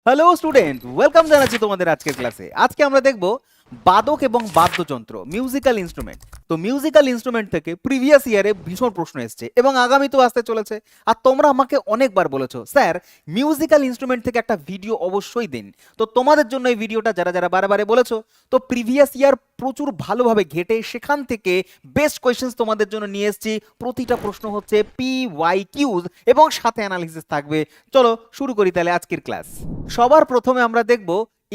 Hello student, welcome জানাচ্ছি তোমাদের আজকের ক্লাসে। আজকে আমরা দেখব বাদক এবং বাদ্যযন্ত্র, মিউজিক্যাল ইনস্ট্রুমেন্ট। তো মিউজিক্যাল ইনস্ট্রুমেন্ট থেকে প্রিভিয়াস ইয়ারে ভীষণ প্রশ্ন এসেছে এবং আগামীতেও আসতে চলেছে। আর তোমরা আমাকে অনেকবার বলেছো স্যার মিউজিক্যাল ইনস্ট্রুমেন্ট থেকে একটা ভিডিও অবশ্যই দিন। তো তোমাদের জন্য এই ভিডিওটা যারা যারা বারে বলেছো, তো প্রিভিয়াস ইয়ার প্রচুর ভালোভাবে ঘেটে সেখান থেকে বেস্ট কোয়েশ্চেন্স তোমাদের জন্য নিয়ে এসেছি। প্রতিটা প্রশ্ন হচ্ছে PYQs এবং সাথে অ্যানালিসিস থাকবে। চলো শুরু করি তাহলে আজকের ক্লাস। সবার প্রথমে আমরা দেখব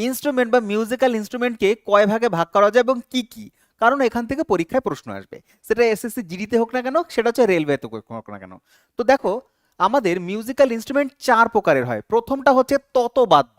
ইনস্ট্রুমেন্ট বা মিউজিক্যাল ইনস্ট্রুমেন্টকে কয় ভাগে ভাগ করা যায় এবং কি কি, কারণ এখান থেকে পরীক্ষায় প্রশ্ন আসবে। সেটা এসএসসি জিডিতে হোক না কেন, সেটা হচ্ছে রেলওয়েতে হোক না কেন। তো দেখো, আমাদের মিউজিক্যাল ইনস্ট্রুমেন্ট চার প্রকারের হয়। প্রথমটা হচ্ছে ততবাদ্য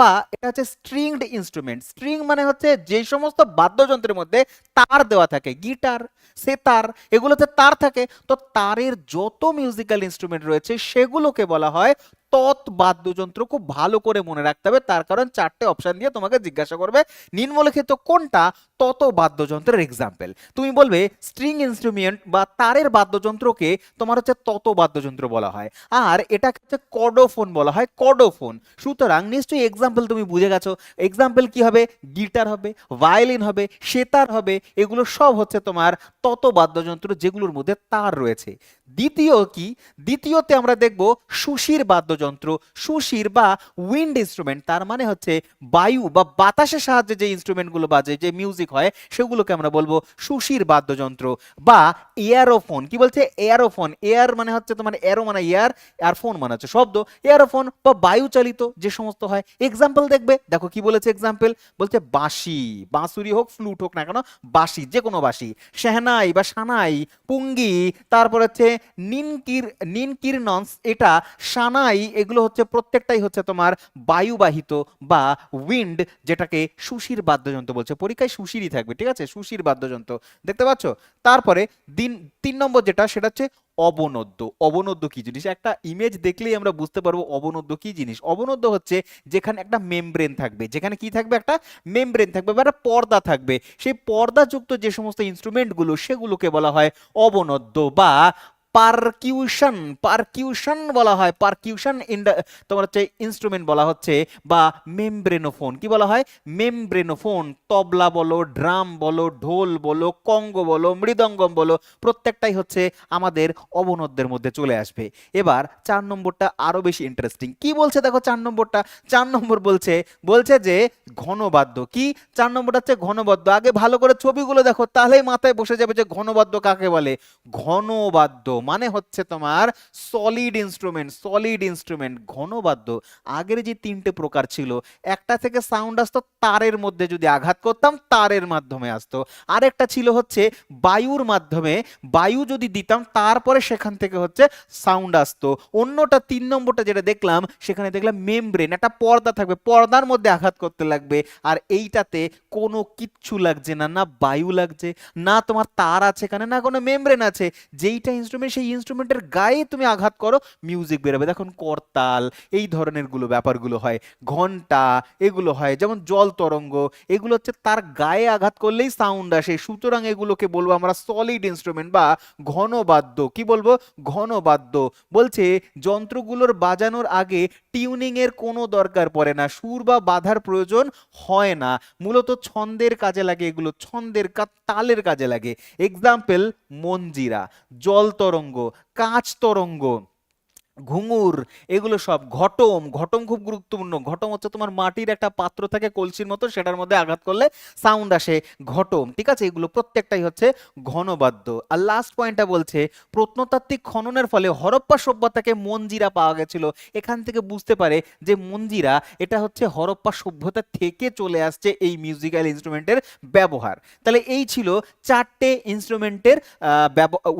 বা এটা হচ্ছে স্ট্রিংড ইনস্ট্রুমেন্ট। স্ট্রিং মানে হচ্ছে যে সমস্ত বাদ্যযন্ত্রের মধ্যে তার দেওয়া থাকে, গিটার, সেতার, এগুলোতে তার থাকে। তো তারের যত মিউজিক্যাল ইনস্ট্রুমেন্ট রয়েছে সেগুলোকে বলা হয় তৎ বাদ্যযন্ত্র। খুব ভালো করে মনে রাখতে হবে, তার কারণ চারটে অপশন দিয়ে তোমাকে জিজ্ঞাসা করবে নিম্নলিখিত কোনটা তত বাদ্যযন্ত্রের এক্সাম্পল। তুমি বলবে স্ট্রিং ইনস্ট্রুমেন্ট বা তারের বাদ্যযন্ত্রকে তোমার হচ্ছে তত বাদ্যযন্ত্র বলা হয়, আর এটাকে হচ্ছে কর্ডোফোন বলা হয়, কর্ডোফোন। সুতরাং নিশ্চয়ই এক্সাম্পল তুমি বুঝে গেছো। এক্সাম্পল কি হবে? গিটার হবে, ভায়োলিন হবে, সেতার হবে, এগুলো সব হচ্ছে তোমার তত বাদ্যযন্ত্র যেগুলোর মধ্যে তার রয়েছে। দ্বিতীয় কি? দ্বিতীয়তে আমরা দেখব সুশির বাদ্যযন্ত্র। সুশির বা উইন্ড ইনস্ট্রুমেন্ট, তার মানে হচ্ছে বায়ু বা বাতাসের সাহায্যে যে ইনস্ট্রুমেন্টগুলো বাজে, যে মিউজিক হয়, সেগুলোকে আমরা বলবো সুশির বাদ্যযন্ত্র। বা এয়ারোফোন। কি বলছে? এয়ারোফোন। এয়ার মানে হচ্ছে তোমার এরো মানে এয়ার, আর ফোন মানে হচ্ছে শব্দ। এয়ারোফোন বা বায়ু চালিত যে সমস্ত হয়। এক্সাম্পল দেখবে, দেখো কি বলেছে এক্সাম্পল। বলছে বাঁশি, বাঁশুরি হোক, ফ্লুট হোক না কেন, বাঁশি, যে কোনো বাঁশি। শেহনাই বা সানাই, পুঙ্গি, তারপর হচ্ছে নিনকিরনস, এটা সানাই, এগুলো হচ্ছে প্রত্যেকটাই হচ্ছে তোমার বায়ুবাহিত বা উইন্ড, যেটাকে সুশির বাদ্যযন্ত্র বলছে। পরীক্ষায় সুশিরই থাকবে, ঠিক আছে? সুশির বাদ্যযন্ত্র, দেখতে পাচ্ছ? তারপরে তিন নম্বর যেটা, সেটা হচ্ছে অবনদ্য। অবনদ্য কি জিনিস? একটা ইমেজ দেখলেই আমরা বুঝতে পারবো অবনদ্য কি জিনিস। অবনদ্য হচ্ছে যেখানে একটা মেমব্রেন থাকবে, যেখানে কি থাকবে? একটা মেমব্রেন থাকবে বা একটা পর্দা থাকবে। সেই পর্দাযুক্ত যে সমস্ত ইনস্ট্রুমেন্টগুলো, সেগুলোকে বলা হয় অবনদ্য বা পারকিউশন। পারকিউশন বলা হয়, পারকিউশন তোমার হচ্ছে ইনস্ট্রুমেন্ট বলা হচ্ছে। বা মেমব্রেনোফোন, কি বলা হয়? মেমব্রেনোফোন। তবলা বলো, ড্রাম বলো, ঢোল বলো, কঙ্গো বলো, মৃদঙ্গম বলো, প্রত্যেকটাই হচ্ছে আমাদের অবনদ্যের মধ্যে চলে আসবে। এবার 4 নম্বরটা আরো বেশি ইন্টারেস্টিং। কি বলছে দেখো 4 নম্বরটা। 4 নম্বর বলছে বলছে যে ঘনবাদ্য। কি? 4 নম্বরটা হচ্ছে ঘনবাদ্য। আগে ভালো করে ছবিগুলো দেখো, তাহলেই মাথায় বসে যাবে যে ঘনবাদ্য কাকে বলে। ঘনবাদ্য মানে হচ্ছে তোমার সলিড ইনস্ট্রুমেন্ট। সলিড ইনস্ট্রুমেন্ট ঘনবাদ্য। আগের যে তিনটে প্রকার ছিল, একটা থেকে সাউন্ড আসতো তারের মধ্যে, যদি আঘাত করতাম তারের মাধ্যমে আসতো। আরেকটা ছিল হচ্ছে বায়ুর মাধ্যমে, বায়ু যদি দিতাম তারপরে সেখান থেকে হচ্ছে সাউন্ড আসতো। অন্যটা 3 নম্বরটা যেটা দেখলাম, সেখানে দেখলাম মেমব্রেন, একটা পর্দা থাকবে, পর্দার মধ্যে আঘাত করতে লাগবে। আর এইটাতে কোনো কিচ্ছু লাগছে না, না বায়ু লাগছে, না তোমার তার আছে এখানে, না কোনো মেমব্রেন আছে। যেইটা ইনস্ট্রুমেন্ট, সেই ইনস্ট্রুমেন্টের গায়ে তুমি আঘাত করো, মিউজিক বেরোবে। দেখুন করতাল, এই ধরনের ব্যাপারগুলো হয়। ঘন্টা, এগুলো হয়। যেমন জল তরঙ্গ, এগুলো হচ্ছে তার গায়ে আঘাত করলেই সাউন্ড আসে। সুতরাং এগুলোকে বলবো আমরা সলিড ইনস্ট্রুমেন্ট বা ঘনবাদ্য। কি বলবো? ঘনবাদ্য। বলছে যন্ত্রগুলোর বাজানোর আগে টিউনিং এর কোনো দরকার পড়ে না, সুর বা বাধার প্রয়োজন হয় না। মূলত ছন্দের কাজে লাগে এগুলো, ছন্দের তালের কাজে লাগে। এক্সাম্পল মঞ্জিরা, জল তরঙ্গ, কাঁচ তরঙ্গ, ঘুঙুর, এগুলো সব। ঘটম, ঘটম খুব গুরুত্বপূর্ণ। ঘটম হচ্ছে তোমার মাটির একটা পাত্র থাকে কলসির মতো, সেটার মধ্যে আঘাত করলে সাউন্ড আসে, ঘটম, ঠিক আছে? এগুলো প্রত্যেকটাই হচ্ছে ঘনবাদ্য। আর লাস্ট পয়েন্টটা বলছে প্রত্নতাত্ত্বিক খননের ফলে হরপ্পা সভ্যতাকে মঞ্জিরা পাওয়া গেছিল। এখান থেকে বুঝতে পারে যে মঞ্জিরা এটা হচ্ছে হরপ্পা সভ্যতা থেকে চলে আসছে এই মিউজিক্যাল ইনস্ট্রুমেন্টের ব্যবহার। তাহলে এই ছিল চারটে ইনস্ট্রুমেন্টের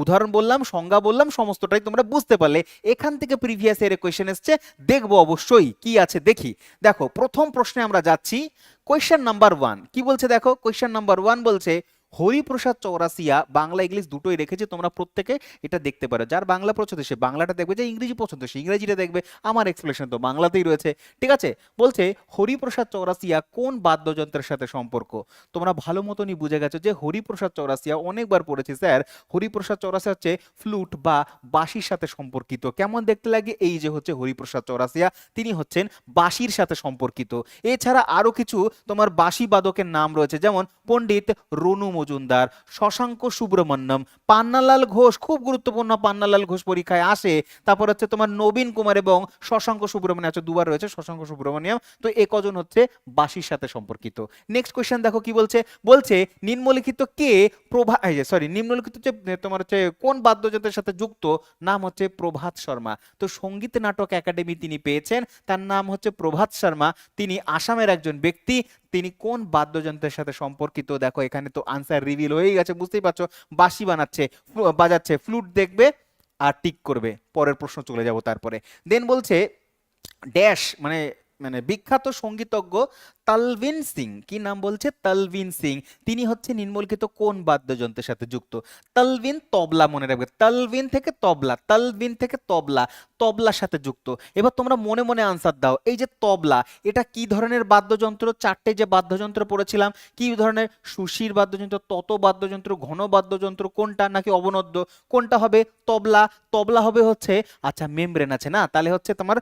উদাহরণ বললাম, সংজ্ঞা বললাম, সমস্তটাই তোমরা বুঝতে পারলে। এখান থেকে প্রিভিয়াস ইয়ারে কোয়েশ্চেন এসছে, দেখবো অবশ্যই কি আছে দেখি। দেখো প্রথম প্রশ্নে আমরা যাচ্ছি। কোয়েশ্চেন নাম্বার 1 কি বলছে দেখো। কোয়েশ্চেন নাম্বার 1 বলছে হরিপ্রসাদ চৌরাসিয়া, বাংলা ইংলিশ দুটোই রেখেছি, তোমরা প্রত্যেকে এটা দেখতে পারো। যার বাংলা পছন্দ সে বাংলাটা দেখবে, যে ইংরেজি পছন্দ সে ইংরেজিটা দেখবে। আমার এক্সপ্লেনেশন তো বাংলাতেই রয়েছে, ঠিক আছে। বলছে হরিপ্রসাদ চৌরাসিয়া কোন বাদ্যযন্ত্রের সাথে সম্পর্ক। তোমরা ভালো মতনই বুঝে গেছো যে হরিপ্রসাদ চৌরাসিয়া, অনেকবার পড়েছি স্যার, হরিপ্রসাদ চৌরাসিয়া হচ্ছে ফ্লুট বা বাঁশির সাথে সম্পর্কিত। কেমন দেখতে লাগে, এই যে হচ্ছে হরিপ্রসাদ চৌরাসিয়া, তিনি হচ্ছেন বাঁশির সাথে সম্পর্কিত। এছাড়া আরো কিছু তোমার বাঁশি বাদকের নাম রয়েছে, যেমন পণ্ডিত রনু মজুমদার, শশাঙ্ক সুব্রমণ্যম, পান্নালাল ঘোষ, খুব গুরুত্বপূর্ণ, পান্নালাল ঘোষ পরীক্ষায় আসে। তারপর হচ্ছে তোমার নবীন কুমার এবং শশাঙ্ক সুব্রমণ্যম, আছে দুবার রয়েছে শশাঙ্ক সুব্রমণ্যম। তো এ কজন হচ্ছে বাঁশির সাথে সম্পর্কিত। নেক্সট কোয়েশ্চেন দেখো কি বলছে। বলছে নিম্নলিখিত কে নিম্নলিখিত হচ্ছে তোমার হচ্ছে কোন বাদ্যযন্ত্রের সাথে যুক্ত, নাম হচ্ছে প্রভাত শর্মা। তো সঙ্গীত নাটক একাডেমি তিনি পেয়েছেন, তার নাম হচ্ছে প্রভাত শর্মা, তিনি আসামের একজন ব্যক্তি। তিনি কোন বাদ্যযন্ত্রের সাথে সম্পর্কিত, দেখো এখানে তো আনসার রিভিল হয়ে গেছে, বুঝতেই পারছো, বাঁশি বাজাচ্ছে, ফ্লুট দেখবে আর টিক করবে। পরের প্রশ্ন চলে যাব তারপরে। দেন বলছে ড্যাশ মানে মানে বিখ্যাত সঙ্গীতজ্ঞ তালভিন সিং, কি নাম বলছে, তালভিন সিং, তিনি হচ্ছে নিম্নলিখিত কোন বাদ্যযন্ত্রের সাথে যুক্ত। তালভিন তবলা, মনে রাখবে, তালভিন থেকে তবলা, তালভিন থেকে তবলা, তবলার সাথে যুক্ত। এবার তোমরা মনে মনে আনসার দাও, এই যে তবলা, এটা কি ধরনের বাদ্যযন্ত্র, চারটে যে বাদ্যযন্ত্র পড়েছিলাম, কি ধরনের, সুশির বাদ্যযন্ত্র, তত বাদ্যযন্ত্র, ঘন বাদ্যযন্ত্র কোনটা, নাকি অবনদ্য, কোনটা হবে, তবলা। তবলা হবে হচ্ছে, আচ্ছা মেমব্রেন আছে না, তাহলে হচ্ছে তোমার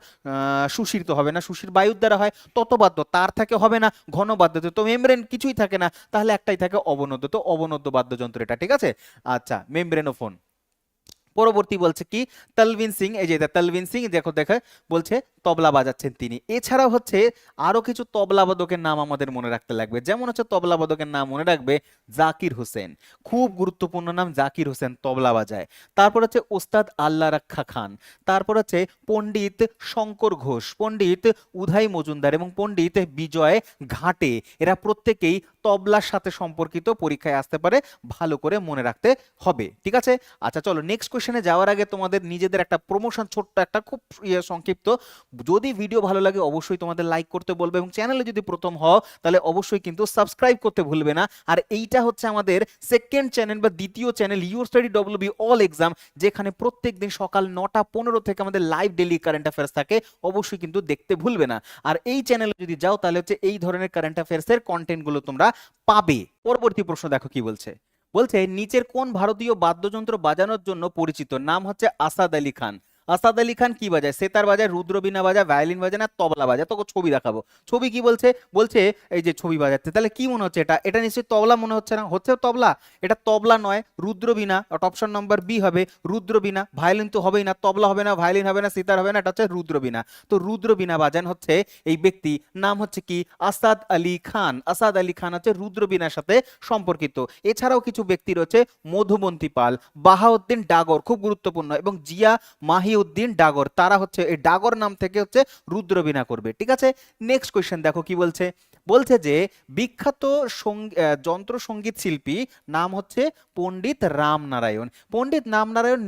সুশির তো হবে না, সুশির বায়ুর দ্বারা হয়, ততবাদ্য তার থাকে হবে না, ঘনবাদ্য তো মেমব্রেন কিছুই থাকে না, তাহলে একটাই থাকে অবনদ্য, তো অবনদ্য বাদ্যযন্ত্র এটা, ঠিক আছে। আচ্ছা মেমব্রেনোফোন। পরবর্তী বলছে কি, তালভিন সিং, এই যে তালভিন সিং, দেখো দেখে বলছে তবলা বাজাচ্ছেন তিনি। এছাড়াও হচ্ছে আরো কিছু তবলাবাদকের নাম আমাদের মনে রাখতে লাগবে, যেমন হচ্ছে তবলাবাদকের নাম মনে রাখবে জাকির হোসেন, খুব গুরুত্বপূর্ণ নাম, জাকির হোসেন তবলা বাজায়। তারপর হচ্ছে ওস্তাদ আল্লাহ রাখা খান, তারপর হচ্ছে পণ্ডিত শঙ্কর ঘোষ, পণ্ডিত উদয় মজুমদার এবং পণ্ডিত বিজয় ঘাটে, এরা প্রত্যেকেই তবলার সাথে সম্পর্কিত, পরীক্ষায় আসতে পারে, ভালো করে মনে রাখতে হবে, ঠিক আছে। আচ্ছা চলো নেক্সট কোশ্চেনে যাওয়ার আগে তোমাদের নিজেদের একটা প্রমোশন, ছোট্ট একটা, খুব সংক্ষিপ্ত। যদি ভিডিও ভালো লাগে অবশ্যই তোমাদের লাইক করতে বলবে, এবং চ্যানেলে যদি প্রথম হও তাহলে অবশ্যই কিন্তু সাবস্ক্রাইব করতে ভুলবে না। আর এইটা হচ্ছে আমাদের সেকেন্ড চ্যানেল বা দ্বিতীয় channel, your study WB all exam, যেখানে প্রত্যেক দিন সকাল 9টা 15 থেকে আমাদের লাইভ ডেইলি কারেন্ট অ্যাফেয়ার্স থাকে, অবশ্যই কিন্তু দেখতে ভুলবে না। আর এই চ্যানেলে যদি যাও তাহলে হচ্ছে এই ধরনের কারেন্ট অ্যাফেয়ার্সের কন্টেন্টগুলো তোমরা পাবে। পরবর্তী প্রশ্ন দেখো কি বলছে। বলছে নিচের কোন ভারতীয় বাদ্যযন্ত্র বাজানোর জন্য পরিচিত, নাম হচ্ছে আসাদ আলী খান। আসাদ আলী খান কি বাজায়, সেতার বাজায়, রুদ্রবীণা বাজায়, ভায়োলিন বাজায়, না তবলা বাজায়। তোকে ছবি দেখাবো, ছবি কি বলছে, বলছে এই যে ছবি বাজাচ্ছে, তাহলে কি মনে হচ্ছে, এটা এটা নিশ্চয়ই তবলা মনে হচ্ছে না, হচ্ছে তবলা, এটা তবলা নয়, রুদ্রবীণা, অপশন নম্বর বি হবে রুদ্রবীণা। ভায়োলিন তো হবেই না, তবলা হবে না, ভায়োলিন হবে না, সিতার হবে না, এটা হচ্ছে রুদ্রবীণা। তো রুদ্রবীণা বাজান হচ্ছে এই ব্যক্তি, নাম হচ্ছে কি আসাদ আলী খান। আসাদ আলী খান হচ্ছে রুদ্রবীণার সাথে সম্পর্কিত। এছাড়াও কিছু ব্যক্তি রয়েছে, মধুবন্তী পাল, বাহাউদ্দিন ডাগর, খুব গুরুত্বপূর্ণ, এবং জিয়া মাহিউদ্দিন ডাগর, তারা হচ্ছে এই ডাগর নাম থেকে হচ্ছে রুদ্রবীণা করবে, ঠিক আছে। নেক্সট কোয়েশ্চেন দেখো কি বলছে। বলছে যে বিখ্যাত যন্ত্র সঙ্গীত শিল্পী নাম হচ্ছে পণ্ডিত রামনারায়ণ। পণ্ডিত রামনারায়ণ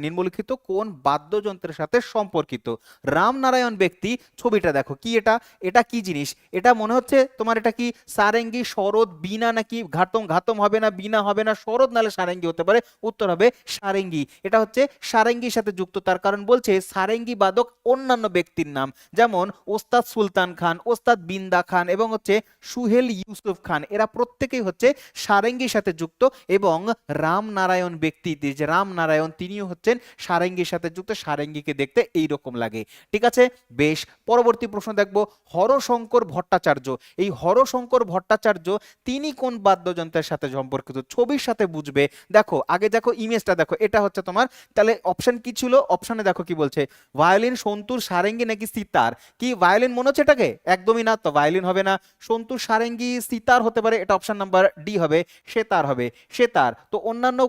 নিম্নলিখিত কোন বাদ্যযন্ত্রের সাথে সম্পর্কিত। রামনারায়ণ ব্যক্তি, ছবিটা দেখো কি, এটা এটা কি জিনিস, এটা মনে হচ্ছে তোমার, এটা কি সারেঙ্গি, শরৎ, বীণা, নাকি ঘাতম, ঘাতম হবে না, বীণা হবে না, শরৎ নালে সারেঙ্গি হতে পারে, উত্তর হবে সারেঙ্গি। এটা হচ্ছে সারেঙ্গির সাথে যুক্ত, তার কারণ বলছে সারেঙ্গি বাদক অন্যান্য ব্যক্তির নাম, যেমন ওস্তাদ সুলতান খান, ওস্তাদ বিন্দা খান এবং হচ্ছে সুহেল ইউসুফ খান, এরা প্রত্যেকেই হচ্ছে সারেঙ্গির সাথে যুক্ত। এবং রামনারায়ণ ব্যক্তি, যে রামনারায়ণ, তিনিও হচ্ছেন সারেঙ্গির সাথে যুক্ত, সারেঙ্গিকে দেখতে এইরকম লাগে, ঠিক আছে। বেশ, পরবর্তী প্রশ্ন দেখবো, হরশঙ্কর ভট্টাচার্য, এই হরশঙ্কর ভট্টাচার্য তিনি কোন বাদ্যযন্ত্রের সাথে সম্পর্কিত, ছবির সাথে বুঝবে। দেখো আগে দেখো ইমেজটা দেখো, এটা হচ্ছে তোমার, তাহলে অপশন কি ছিল, অপশনে দেখো কি বলছে, ভায়োলিন, সন্তুর, সারেঙ্গি, নাকি সিতার। কি ভায়োলিন মনে হচ্ছে এটাকে, একদমই না, তো ভায়োলিন হবে না, সন্তুর, সারেঙ্গি, সিতার হতে পারে, এটা অপশন নাম্বার ডি হবে, সেতার হবে, সেতার। তো অন্যান্য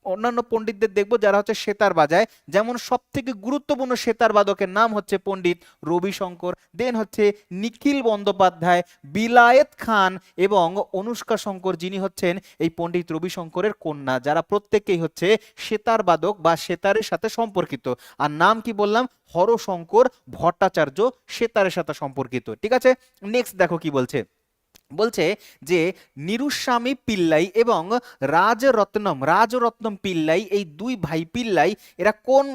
অন্যান্য পণ্ডিতদের দেখবো যারা হচ্ছে সেতার বাজায়, যেমন সব থেকে গুরুত্বপূর্ণ সেতার বাদকের নাম হচ্ছে পণ্ডিত রবিশঙ্কর, দেন হচ্ছে নিখিল বন্দ্যোপাধ্যায়, বিলায়েত খান এবং অনুষ্কা শঙ্কর, যিনি হচ্ছেন এই পণ্ডিত রবিশঙ্করের কন্যা, যারা প্রত্যেকেই হচ্ছে সেতার বাদক বা সেতারের সাথে সম্পর্কিত। আর নাম কি বললাম, হরশঙ্কর ভট্টাচার্য, সেতারের সাথে সম্পর্কিত, ঠিক আছে। নেক্সট দেখো কি বলছে। বলছে যে নিরুস্বামী পিল্লাই এবং রাজরত্নম পিল্লাই, এই দুই ভাই পিল্লাই এরা কোন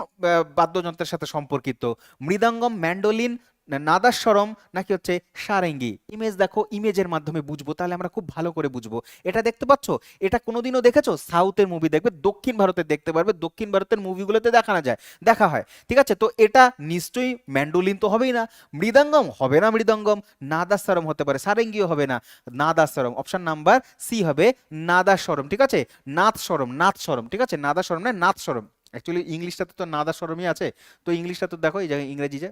বাদ্যযন্ত্রের সাথে সম্পর্কিত? মৃদঙ্গম, ম্যান্ডোলিন, নাদাস্বরম নাকি হচ্ছে সারেঙ্গি? ইমেজ দেখো, ইমেজের মাধ্যমে বুঝবো, তাহলে আমরা খুব ভালো করে বুঝবো। এটা দেখতে পাচ্ছো, এটা কোনোদিনও দেখেছো? সাউথের মুভি দেখবে, দক্ষিণ ভারতে দেখতে পারবে, দক্ষিণ ভারতের মুভিগুলোতে দেখানো যায়, দেখা হয়, ঠিক আছে? তো এটা নিশ্চয়ই ম্যান্ডোলিন তো হবেই না, মৃদঙ্গম হবে না, মৃদঙ্গম, নাদাস্বরম হতে পারে, সারেঙ্গিও হবে না, নাদাস্বরম। অপশন নাম্বার সি হবে নাদাস্বরম, ঠিক আছে? নাদস্বরম, নাদস্বরম, ঠিক আছে? নাদাস্বরম না, নাদস্বরম। অ্যাকচুয়ালি ইংলিশটাতে তো নাদাস্বরমই আছে, তো ইংলিশটা তো দেখো এই জায়গায় ইংরেজি যে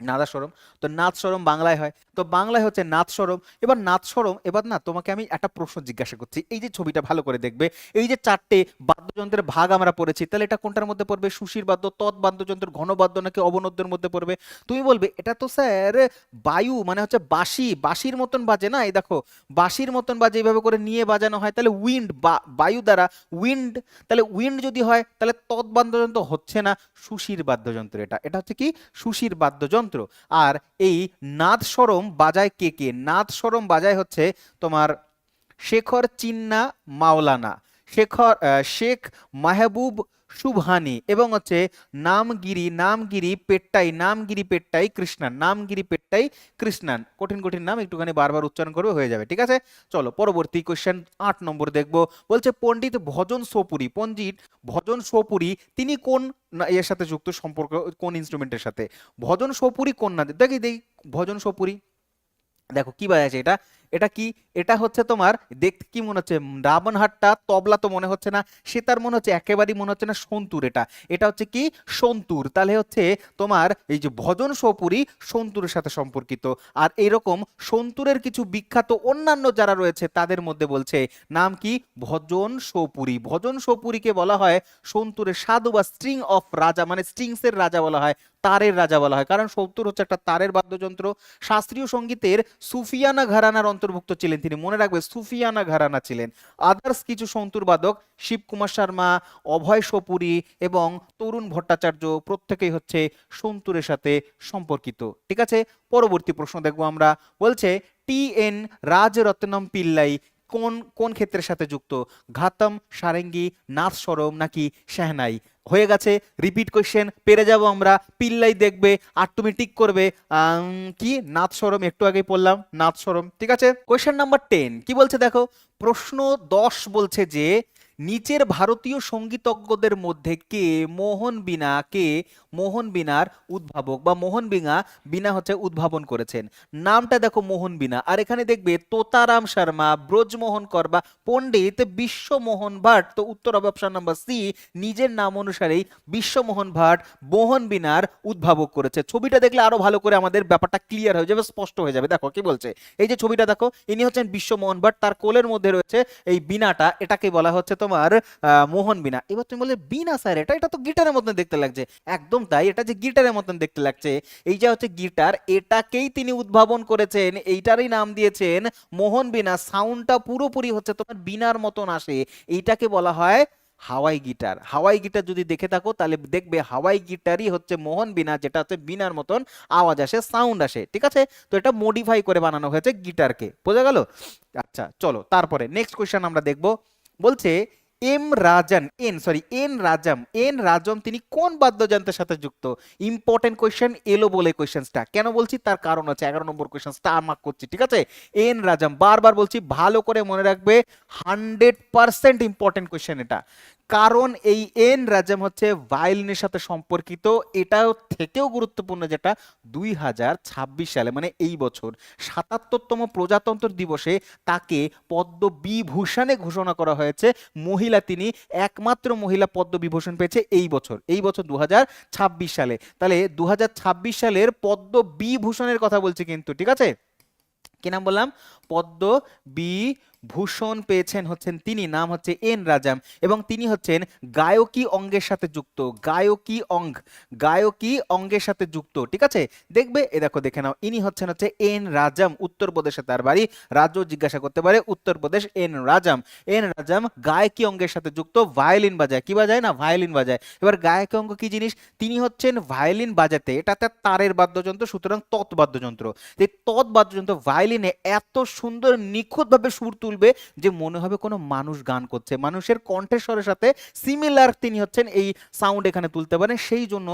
নাদাস্বরম, তো নাদস্বরম বাংলায় হয়, তো বাংলায় হচ্ছে নাদস্বরম। এবার নাদস্বরম, এবার না তোমাকে আমি একটা প্রশ্ন জিজ্ঞাসা করছি, এই যে ছবিটা ভালো করে দেখবে, এই যে চারটে বাদ্যযন্ত্রের ভাগ আমরা পড়েছি, তাহলে এটা কোনটার মধ্যে পড়বে? সুশির বাদ্য, তৎ বাদ্যযন্ত্র, ঘনবাদ্য নাকি অবনদ্যের মধ্যে পড়বে? তুমি বলবে এটা তো স্যার বায়ু, মানে হচ্ছে বাঁশি, বাঁশির মতন বাজে না, এই দেখো বাঁশির মতন বাজে, এইভাবে করে নিয়ে বাজানো হয়, তাহলে উইন্ড, বায়ু দ্বারা উইন্ড, তাহলে উইন্ড যদি হয় তাহলে তৎ বাদ্যযন্ত্র হচ্ছে না, সুশির বাদ্যযন্ত্র। এটা এটা হচ্ছে কি? সুশির বাদ্যযন্ত্র। আর এই নাদস্বরম বাজায় কে কে? নাদস্বরম বাজায় হচ্ছে তোমার শেখর চিন্না মাওলানা, শেখ মাহবুব সুবহানি, এবং হচ্ছে নামগিরি পেট্টাই কৃষ্ণান, নামগিরি পেট্টাই কৃষ্ণান। কঠিন কঠিন নাম, একটুখানি বারবার উচ্চারণ করবে, হয়ে যাবে, ঠিক আছে? চলো পরবর্তী কোশ্চেন 8 নম্বর দেখবো। বলছে পণ্ডিত ভজন সোপুরি তিনি কোন এর সাথে যুক্ত, সম্পর্ক কোন ইনস্ট্রুমেন্টের সাথে? ভজন সোপুরি কোন না, দেখি দেখি, ভজন সোপুরি দেখো কি বাজাচ্ছে এটা, এটা কি? এটা হচ্ছে তোমার, দেখতে কি মনে হচ্ছে? রাবণহাট্টা, তবলা তো মনে হচ্ছে না, সেতার মনে হচ্ছে, একেবারেই মনে হচ্ছে না, সন্তুর। এটা এটা হচ্ছে কি? সন্তুর। তাহলে হচ্ছে তোমার এই যে ভজন সোপুরি সন্তুরের সাথে সম্পর্কিত। আর এরকম সন্তুরের কিছু বিখ্যাত অন্যান্য যারা রয়েছে তাদের মধ্যে বলছে নাম কি? ভজন সোপুরি। ভজন সোপুরিকে বলা হয় সন্তুরের সাধু বা স্ট্রিং অফ রাজা, মানে স্ট্রিংসের রাজা বলা হয়, তারের রাজা বলা হয়, কারণ সন্তুর হচ্ছে একটা তারের বাদ্যযন্ত্র। শাস্ত্রীয় সঙ্গীতের সুফিয়ানা ঘরানার অন্তর্ভুক্ত ছিলেন তিনি, মনে রাখবে সুফিয়ানা ঘরানা ছিলেন। আদার্স কিছু সন্তুর বাদক শিবকুমার শর্মা, অভয় সপুরি এবং তরুণ ভট্টাচার্য প্রত্যেকেই হচ্ছে সন্তুরের সাথে সম্পর্কিত, ঠিক আছে? পরবর্তী প্রশ্ন দেখবো আমরা। বলছে টি এন রাজরত্নম পিল্লাই কোন কোন ক্ষেত্রের সাথে যুক্ত? ঘাতম, সারেঙ্গি, নাদস্বরম নাকি শেহনাই? হয়ে গেছে, রিপিট কোশ্চেন, পেরে যাব আমরা। পিল্লাই দেখবে আর তুমি টিক করবে কি? নাদস্বরম, একটু আগেই পড়লাম নাদস্বরম, ঠিক আছে? কোশ্চেন নাম্বার 10 কি বলছে দেখো, প্রশ্ন 10 বলছে যে নিচের ভারতীয় সঙ্গীতজ্ঞদের মধ্যে মোহন বীণার উদ্ভাবক, বা মোহন বীণা হচ্ছে উদ্ভাবন করেছেন? নামটা দেখো মোহন বীণা, আর এখানে দেখবে তোতারাম শর্মা, ব্রজমোহন কর বা পণ্ডিত বিশ্বমোহন ভাট। তো উত্তর হবে অপশন নাম্বার সি, নিজের নাম অনুসারেই বিশ্বমোহন ভাট মোহন বীণার উদ্ভাবক করেছে। ছবিটা দেখলে আরো ভালো করে আমাদের ব্যাপারটা ক্লিয়ার হয়ে যাবে, স্পষ্ট হয়ে যাবে। দেখো কি বলছে, এই যে ছবিটা দেখো, ইনি হচ্ছেন বিশ্বমোহন ভাট, তার কোলের মধ্যে রয়েছে এই বীণাটা, এটাকে বলা হচ্ছে তোমার মোহন বীণা। এবার তুমি বললে বীণা স্যার, এটা এটা তো গিটারের মতন দেখতে লাগছে। একদম তাই, এটা যে গিটারের মতন দেখতে লাগছে, এই যে হচ্ছে গিটার, এটাকেই তিনি উদ্ভাবন করেছেন, এইটারই নাম দিয়েছেন মোহন বীণা। সাউন্ডটা পুরোপুরি হচ্ছে তোমার বীণার মতন আসে, এইটাকে বলা হয় হাওয়াই গিটার। হাওয়াই গিটার যদি দেখে থাকো তাহলে দেখবে হাওয়াই গিটারই হচ্ছে মোহন বীণা, যেটা হচ্ছে বীণার মতন আওয়াজ আসে, সাউন্ড আসে, ঠিক আছে? তো এটা মডিফাই করে বানানো হয়েছে গিটারকে, বোঝা গেল? আচ্ছা চলো তারপরে নেক্সট কোয়েশ্চেন আমরা দেখব। বলছে এন রাজম তিনি কোন বাদ্যযন্ত্রের সাথে যুক্ত? ইম্পর্টেন্ট কোয়েশ্চেন এলো বলে কোয়েশ্চেন্সটা কেন বলছি তার কারণ আছে, 11 নম্বর কোয়েশ্চেন, স্টার মার্ক করছি, ঠিক আছে? এন রাজম, বারবার বলছি, ভালো করে মনে রাখবে, 100% ইম্পর্টেন্ট কোয়েশ্চেন এটা। কারণ এই এন রাজম হচ্ছে ভায়োলিনের সাথে সম্পর্কিত। এটাও থেকেও গুরুত্বপূর্ণ যেটা 2026 সালে, মানে এই বছর 77তম প্রজাতন্ত্র দিবসে তাকে পদ্মবিভূষণে ঘোষণা করা হয়েছে। মহিলা তিনি, একমাত্র মহিলা পদ্মবিভূষণ পেয়েছে এই বছর 2026 সালে। তাহলে 2026 সালের পদ্মবিভূষণের কথা বলছি কিন্তু, ঠিক আছে? কি নাম বললাম? পদ্মবিভূষণ। ভূষণ পেয়েছেন হচ্ছেন তিনি, নাম হচ্ছে এন রাজাম, এবং তিনি হচ্ছেন গায়কী অঙ্গের সাথে যুক্ত, গায়কী অঙ্গের সাথে যুক্ত, ঠিক আছে। দেখবে এ দেখো, দেখে নাও, ইনি হচ্ছেন হচ্ছে এন রাজাম, উত্তরপ্রদেশে তার বাড়ি, রাজ্য জিজ্ঞাসা করতে পারে উত্তরপ্রদেশ, এন রাজাম গায়কী অঙ্গের সাথে যুক্ত, ভায়োলিন বাজায়, কি বাজায় না, ভায়োলিন বাজায়। এবার গায়কী অঙ্গ কি জিনিস, তিনি হচ্ছেন ভায়োলিন বাজাতে, এটা তার তারের বাদ্যযন্ত্র, সুতরাং তৎ বাদ্যযন্ত্র। এই তৎ বাদ্যযন্ত্র ভায়োলিনে এত সুন্দর নিখুঁতভাবে সুর তুলবে যে মনে হবে কোনো মানুষ গান করছে, মানুষের কণ্ঠস্বরের সাথে সিমিলার তিনি হচ্ছেন এই সাউন্ড এখানে তুলতে পারেন। সেই জন্য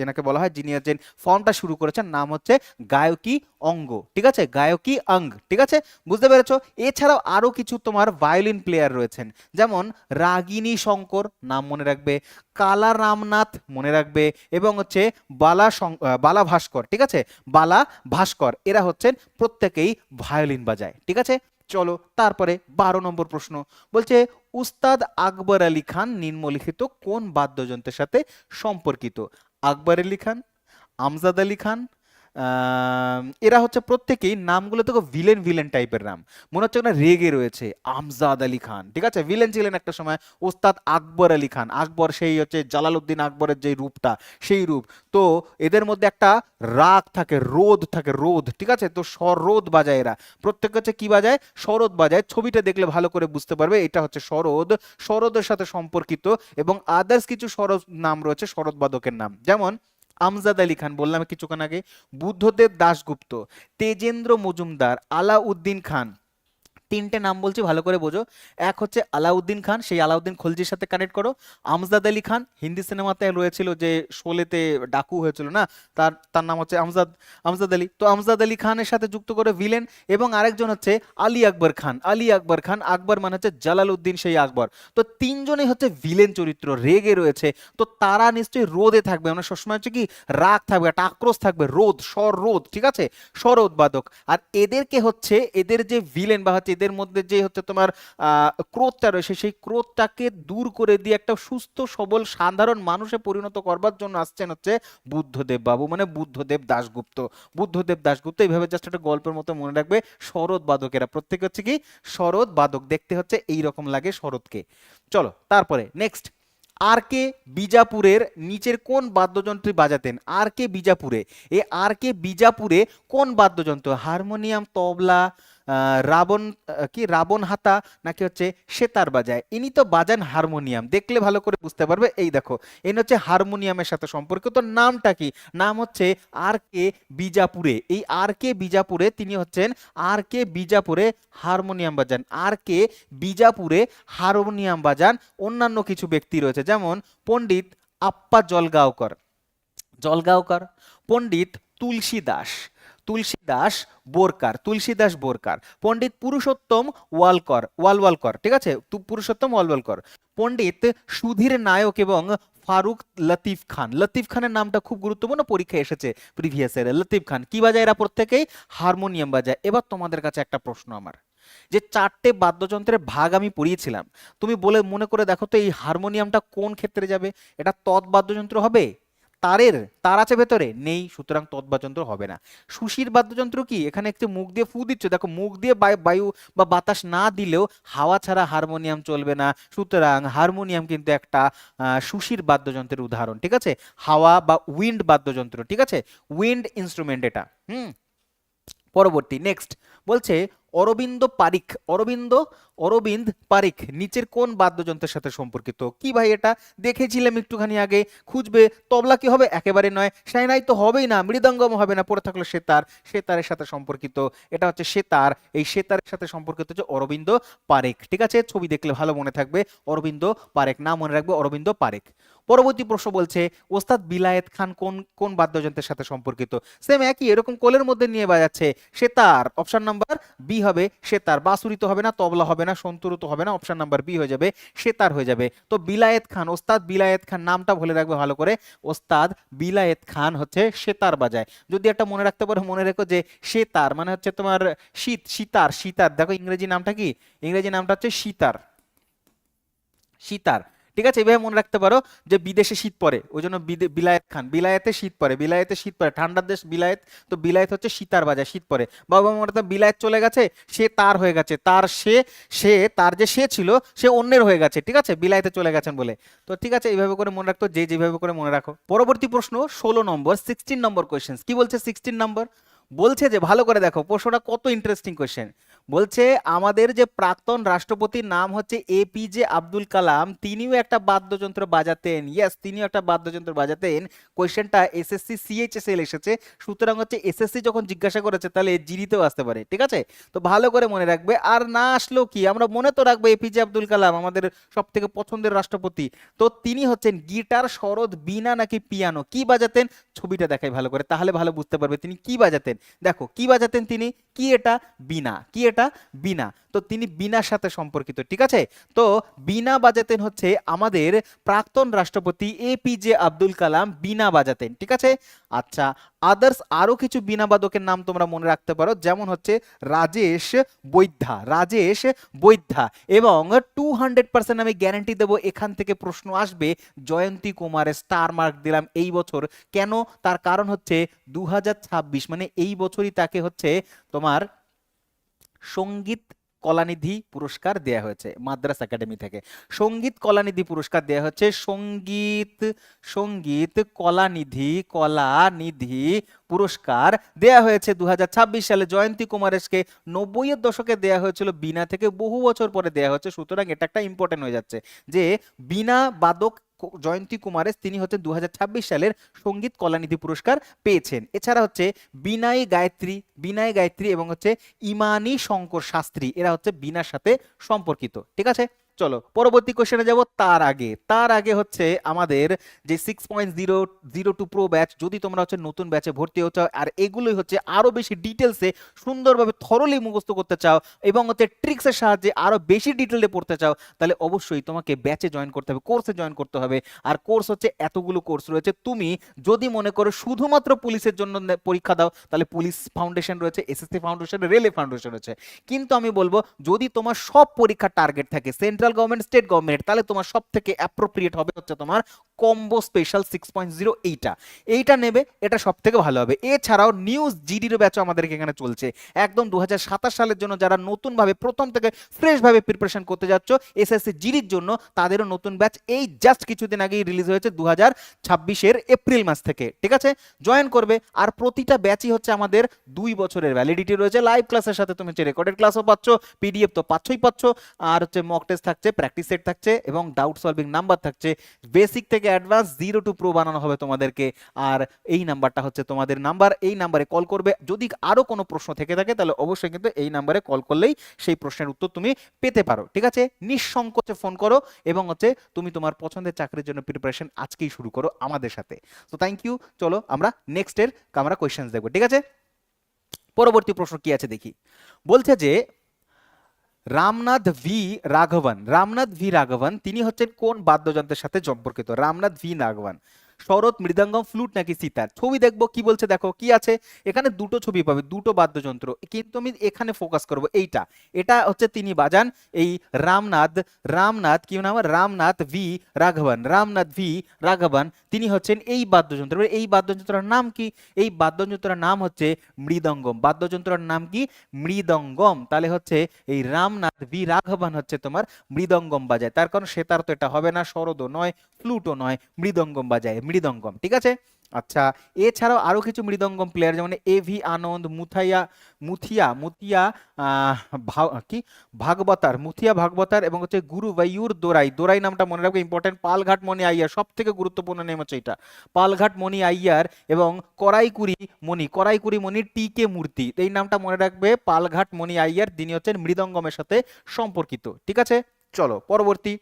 এনাকে বলা হয়, যিনি হচ্ছেন ফর্মটা শুরু করেছেন, নাম হচ্ছে গায়কী অঙ্গ, ঠিক আছে, গায়কী অঙ্গ, ঠিক আছে, বুঝতে পেরেছো। এছাড়াও আরো কিছু তোমার ভায়োলিন প্লেয়ার রয়েছেন, যেমন রাগিনী শঙ্কর, নাম মনে রাখবে, কালা রামনাথ মনে রাখবে, এবং হচ্ছে বালা ভাস্কর, ঠিক আছে, বালা ভাস্কর, এরা হচ্ছেন প্রত্যেকেই ভায়োলিন বাজায়, ঠিক আছে। চলো তারপরে 12 নম্বর প্রশ্ন বলছে, উস্তাদ আকবর আলী খান নিম্নলিখিত কোন বাদ্যযন্ত্রের সাথে সম্পর্কিত? আকবর আলী খান, আমজাদ আলী খান, এরা হচ্ছে প্রত্যেকেই, নামগুলো তো ভিলেন ভিলেন টাইপের নাম, মনে হচ্ছে না রেগে রয়েছে। আমজাদ আলী খান, ঠিক আছে, ভিলেন ছিলেন একটা সময়। ওস্তাদ আকবর আলী খান, আকবর সেই হচ্ছে জালালউদ্দিন আকবরের যে রূপটা, সেই রূপ। তো এদের মধ্যে একটা রাগ থাকে, রোদ থাকে, রোদ, ঠিক আছে, তো সরোদ বাজায় এরা, প্রত্যেক হচ্ছে কি বাজায়, সরোদ বাজায়। ছবিটা দেখলে ভালো করে বুঝতে পারবে, এটা হচ্ছে সরোদ, সরোদের সাথে সম্পর্কিত। এবং আদার্স কিছু সরোদ নাম রয়েছে, সরোদ বাদকের নাম, যেমন আমজাদ আলী খান বললাম কিছুক্ষণ আগে, বুদ্ধদেব দাশগুপ্ত, তেজেন্দ্র মজুমদার, আলাউদ্দিন খান। তিনটে নাম বলছি, ভালো করে বোঝো। এক হচ্ছে আলাউদ্দিন খান, সেই আলাউদ্দিন খলজির সাথে কানেক্ট করো। আমজাদ আলী খান, হিন্দি সিনেমাতে রয়েছিল, যে শোলেতে ডাকু হয়েছিল না, তার তার নাম হচ্ছে আমজাদ আলী, তো আমজাদ আলী খানের সাথে যুক্ত করে ভিলেন। এবং আরেকজন হচ্ছে আলী আকবর খান, আকবর মানে হচ্ছে জালালউদ্দিন সেই আকবর। তো তিনজনেই হচ্ছে ভিলেন চরিত্র, রেগে রয়েছে। তো তারা নিশ্চয়ই রোদে থাকবে, মানে সবসময় হচ্ছে কি রাগ থাকবে, একটা আক্রোশ থাকবে, রোদ, ঠিক আছে, সরোদ বাদক। আর এদেরকে হচ্ছে, এদের যে ভিলেন বা হচ্ছে এদের মধ্যে যে হচ্ছে তোমার ক্রোধটা রয়েছে, সেই ক্রোধটাকে দূর করে দিয়ে একটা সুস্থ সবল সাধারণ মানুষে পরিণত করবার জন্য আসছেন হচ্ছে বুদ্ধদেব বাবু, মানে বুদ্ধদেব দাশগুপ্ত। এইভাবে জাস্ট একটা গল্পের মতো মনে রাখবে, শরৎ বাদকেরা প্রত্যেকে হচ্ছে কি শরৎ বাদক, দেখতে হচ্ছে এই রকম লাগে শরৎকে। চলো তারপরে নেক্সট, আর কে বিজাপুরের নিচের কোন বাদ্যযন্ত্রী বাজাতেন? আর কে বিজাপুরে, বিজাপুরে কোন বাদ্যযন্ত্র, হারমোনিয়াম, তবলা, রাবণ হাতা, নাকি হচ্ছে সেতার বাজায়? ইনি তো বাজান হারমোনিয়াম, দেখলে ভালো করে বুঝতে পারবে। এই দেখো, ইনি হচ্ছে হারমোনিয়ামের সাথে সম্পর্কিত। নামটা কি, নাম হচ্ছে আর কে বিজাপুরে। এই আর কে বিজাপুরে তিনি হচ্ছেন, আর কে বিজাপুরে হারমোনিয়াম বাজান, আর কে বিজাপুরে হারমোনিয়াম বাজান। অন্যান্য কিছু ব্যক্তি রয়েছে, যেমন পণ্ডিত আপ্পা জলগাঁওকর, পণ্ডিত তুলসীদাস বোরকার, পণ্ডিত পুরুষোত্তম ওয়ালওয়ালকর, ঠিক আছে, পুরুষোত্তম ওয়ালওয়ালকর, পণ্ডিত সুধীর নায়ক এবং ফারুক লতিফ খানের নামটা খুব গুরুত্বপূর্ণ, পরীক্ষায় এসেছে প্রিভিয়াস ইয়ারে। লতিফ খান কি বাজায়? এরা প্রত্যেকেই হারমোনিয়াম বাজায়। এবার তোমাদের কাছে একটা প্রশ্ন আমার, যে চারটে বাদ্যযন্ত্রের ভাগ আমি পড়িয়েছিলাম, তুমি বলে মনে করে দেখো তো, এই হারমোনিয়ামটা কোন ক্ষেত্রে যাবে? এটা তৎ বাদ্যযন্ত্র হবে? তার আছে ভেতরে নেই, সুতরাং তৎ বাদ্যযন্ত্র হবে না। সুশির বাদ্যযন্ত্র কি? এখানে একটু মুখ দিয়ে ফু দিচ্ছ, দেখো মুখ দিয়ে বায়ু বা বাতাস না দিলেও হাওয়া ছাড়া হারমোনিয়াম চলবে না, সুতরাং হারমোনিয়াম কিন্তু একটা সুশির বাদ্যযন্ত্রের উদাহরণ, ঠিক আছে, হাওয়া বা উইন্ড বাদ্যযন্ত্র, ঠিক আছে, উইন্ড ইনস্ট্রুমেন্ট এটা। পরবর্তী নেক্সট বলছে, অরবিন্দ পারিখ নিচের কোন বাদ্যযন্ত্রের সাথে সম্পর্কিত? কি ভাই এটা দেখেছিলাম একটুখানি আগে, খুঁজবে। তবলা কি হবে? একেবারে নয়। সাইনাই তো হবেই না, মৃদঙ্গম হবে না, পড়ে থাকলো সেতারের সাথে সম্পর্কিত। এটা হচ্ছে সেতার, এই সেতারের সাথে সম্পর্কিত হচ্ছে অরবিন্দ পারেখ, ঠিক আছে, ছবি দেখলে ভালো মনে থাকবে, অরবিন্দ পারেখ, নাম মনে রাখবে অরবিন্দ পারেখ। পরবর্তী প্রশ্ন বলছে, ওস্তাদ বিলায়েত খান কোন কোন বাদ্যযন্ত্রের সাথে সম্পর্কিত? সেম একই, এরকম কোলের মধ্যে নিয়ে বাজাচ্ছে, সেতার, অপশন নাম্বার বি হবে সেতার। বাঁশুরি তো হবে না, তবলা হবে না, সন্তুরও তো হবে না, অপশন নাম্বার বি হয়ে যাবে, সেতার হয়ে যাবে। তো বিলায়েত খান, ওস্তাদ বিলায়েত খান, নামটা বলে রাখবে ভালো করে, ওস্তাদ বিলায়েত খান হচ্ছে সেতার বাজায়। যদি একটা মনে রাখতে পারো, মনে রেখো যে সেতার মানে হচ্ছে তোমার সিতার, দেখো ইংরেজি নামটা কি, ইংরেজি নামটা হচ্ছে সিতার, ঠিক আছে, এভাবে মনে রাখতে পারো যে বিদেশে শীত পড়ে, ওই জন্য বিলায়েত খান, বিলায়েতে শীত পড়ে, বিলায়েতে শীত পড়ে, ঠান্ডার দেশ বিলায়েত, তো বিলায়েত হচ্ছে শীতার বাজার, শীত পড়ে। বাবা মনে তো বিলায়েত চলে গেছে, সে তার হয়ে গেছে, তার সে, সে তার যে সে ছিল সে অন্যের হয়ে গেছে, ঠিক আছে, বিলায়েতে চলে গেছেন বলে। তো ঠিক আছে, এইভাবে করে মনে রাখতো, যে যেভাবে করে মনে রাখো। পরবর্তী প্রশ্ন 16 নম্বর, 16 নম্বর কোয়েশ্চেন। কি বলছে 16 নম্বর? বলছে যে ভালো করে দেখো প্রশ্নটা কত ইন্টারেস্টিং কোয়েশ্চেন। বলছে আমাদের যে প্রাক্তন রাষ্ট্রপতির নাম হচ্ছে এপিজে আব্দুল কালাম, তিনিও একটা বাদ্যযন্ত্র বাজাতেন। ইয়েস, তিনিও একটা বাদ্যযন্ত্র বাজাতেন। কোয়েশ্চেনটা এসএসসি সিএইচএসএল এসেছে, সুতরাং হচ্ছে এসএসসি যখন জিজ্ঞাসা করেছে তাহলে জিডিতেও আসতে পারে, ঠিক আছে। তো ভালো করে মনে রাখবে, আর না আসলেও কি, আমরা মনে তো রাখবো এপিজে আব্দুল কালাম আমাদের সব থেকে পছন্দের রাষ্ট্রপতি। তো তিনি হচ্ছেন গিটার, সরোদ, বীণা নাকি পিয়ানো, কি বাজাতেন? ছবিটা দেখাই ভালো করে, তাহলে ভালো বুঝতে পারবে তিনি কি বাজাতেন। দেখো কি বাজাতেন তিনি, কি এটা? বীণা। কি এটা? বীণা। তো তিনি বীণার সাথে সম্পর্কিত, ঠিক আছে। তো বীণা বাজাতেন হচ্ছে আমাদের প্রাক্তন রাষ্ট্রপতি এপিজে আব্দুল কালাম, বীণা বাজাতেন, ঠিক আছে। আচ্ছা, আদার্স আরো কিছু বীণা বাদকের নাম তোমরা মনে রাখতে পারো, যেমন হচ্ছে রাজেশ বৈদ্যা, রাজেশ বৈদ্যা। এবং 200% আমি গ্যারান্টি দেবো এখান থেকে প্রশ্ন আসবে। জয়ন্তী কুমারের স্টার মার্ক দিলাম এই বছর, কেন? তার কারণ হচ্ছে 2026 মানে এই বছরই তাকে হচ্ছে তোমার সঙ্গীত কলানিধি পুরস্কার দেয়া হয়েছে মাদ্রাস একাডেমি থেকে। সঙ্গীত কলানিধি পুরস্কার দেয়া হচ্ছে, সঙ্গীত সঙ্গীত কলানিধি পুরস্কার দেয়া হয়েছে 2026 সালে। জয়ন্তী কুমারেশকে 90-এর দশকে দেয়া হয়েছিল, বীণা থেকে বহু বছর পরে দেয়া হচ্ছে, সুতরাং এটা একটা ইম্পর্টেন্ট হয়ে যাচ্ছে যে বীণা বাদক জয়ন্তী কুমারেশ তিনি হচ্ছে 2026 সালের সঙ্গীত কলানিধি পুরস্কার পেয়েছেন। এছাড়া হচ্ছে বিনয় গায়ত্রী এবং হচ্ছে ইমানি শঙ্কর শাস্ত্রী, এরা হচ্ছে বীণার সাথে সম্পর্কিত, ঠিক আছে। চলো পরবর্তী কোশ্চেনে যাব। তার আগে হচ্ছে আমাদের যে 6.002 প্রো ব্যাচ, যদি তোমরা হচ্ছে নতুন ব্যাচে ভর্তি হতে চাও আর এগুলোই হচ্ছে আরো বেশি ডিটেলসে সুন্দরভাবে থরলি মুখস্থ করতে চাও এবং হচ্ছে ট্রিক্সের সাহায্যে আরো বেশি ডিটেলে পড়তে চাও, তাহলে অবশ্যই তোমাকে ব্যাচে জয়েন করতে হবে, কোর্সে জয়েন করতে হবে। আর কোর্স হচ্ছে এতগুলো কোর্স রয়েছে, তুমি যদি মনে করো শুধুমাত্র পুলিশের জন্য পরীক্ষা দাও তাহলে পুলিশ ফাউন্ডেশন রয়েছে, এসএসসি ফাউন্ডেশন, রেলওয়ে ফাউন্ডেশন রয়েছে। কিন্তু আমি বলবো যদি তোমার সব পরীক্ষার টার্গেট থাকে সেন্ট্রাল গভর্নমেন্ট, স্টেট গভর্নমেন্ট, তাহলে তোমার সব থেকে অ্যাপ্রোপ্রিয়েট হবে হচ্ছে তোমার কম্বো স্পেশাল 6.0 এইটা নেবে, এটা সব থেকে ভালো হবে। এছাড়াও নিউজ জিডির ব্যাচও আমাদের এখানে চলছে, একদম 2027 সালের জন্য যারা নতুন ভাবে প্রথম থেকে ফ্রেশ ভাবে প্রিপারেশন করতে যাচ্ছ এসএসসি জিডির জন্য, তাদেরও নতুন ব্যাচ এই জাস্ট কিছুদিন আগেই রিলিজ হয়েছে 2026-এর এপ্রিল মাস থেকে, ঠিক আছে। জয়েন করবে। আর প্রতিটা ব্যাচই হচ্ছে আমাদের 2 বছরের ভ্যালিডিটি রয়েছে। লাইভ ক্লাসের সাথে তুমি হচ্ছে রেকর্ডেড ক্লাসও পাচ্ছ, পিডিএফ তো পাচ্ছ, আর হচ্ছে মক টেস্ট থাকছে, প্র্যাকটিস সেট থাকছে এবং ডাউট সলভিং নাম্বার থাকছে। বেসিক থেকে অ্যাডভান্স 0 to প্রো বানানো হবে তোমাদেরকে। আর এই নাম্বারটা হচ্ছে তোমাদের নাম্বার, এই নাম্বারে কল করবে। যদি আরো কোনো প্রশ্ন থেকে থাকে তাহলে অবশ্যই কিন্তু এই নাম্বারে কল করলেই সেই প্রশ্নের উত্তর তুমি পেতে পারো, ঠিক আছে। নিঃসংকোচে ফোন করো এবং হচ্ছে তুমি তোমার পছন্দের চাকরির জন্য প্রিপারেশন আজকেই শুরু করো আমাদের সাথে। তো থ্যাংক ইউ। চলো আমরা নেক্সটের আমরা কোয়েশ্চেন্স দেখবো, ঠিক আছে। পরবর্তী প্রশ্ন কি আছে দেখি। বলছে যে রামনাথ ভি রাঘবন তিনি হচ্ছেন কোন বাদ্যযন্ত্রের সাথে সম্পর্কিত? রামনাথ ভি রাঘবন, শরৎ, মৃদঙ্গম, ফ্লুট নাকি সিতার? ছবি দেখবো কি বলছে, দেখো কি আছে এখানে, দুটো ছবি পাবে, দুটো বাদ্যযন্ত্র, কিন্তু আমি এখানে ফোকাস করব এটা হচ্ছে তিনি বাজান এই রামনাথ কি নাম, রামনাথ ভি রাঘবন তিনি হচ্ছেন এই বাদ্যযন্ত্র। এই বাদ্যযন্ত্রের নাম কি? এই বাদ্যযন্ত্রের নাম হচ্ছে মৃদঙ্গম। বাদ্যযন্ত্রের নাম কি? মৃদঙ্গম। তাহলে হচ্ছে এই রামনাথ ভি রাঘবন হচ্ছে তোমার মৃদঙ্গম বাজায়, তার কারণ সেতার তো এটা হবে না, শরদও নয়, ফ্লুটও নয়, মৃদঙ্গম বাজায়, মৃদঙ্গম, ঠিক আছে। আচ্ছা, এছাড়াও আরো কিছু মৃদঙ্গম প্লেয়ার যেমন এভি আনন্দ, মুথিয়া কি মুথিয়া ভাগবতার এবং হচ্ছে গুরুবায়ুর দোরাই নামটা মনে রাখবে, ইম্পর্টেন্ট। পালঘাট মণি আইয়ার, সব থেকে গুরুত্বপূর্ণ নেম হচ্ছে এটা, পালঘাট মণি আইয়ার এবং করাইকুরি মণি টি কে মূর্তি, এই নামটা মনে রাখবে। পালঘাট মণি আইয়ার তিনি হচ্ছেন মৃদঙ্গমের সাথে সম্পর্কিত, ঠিক আছে। চলো পরবর্তী।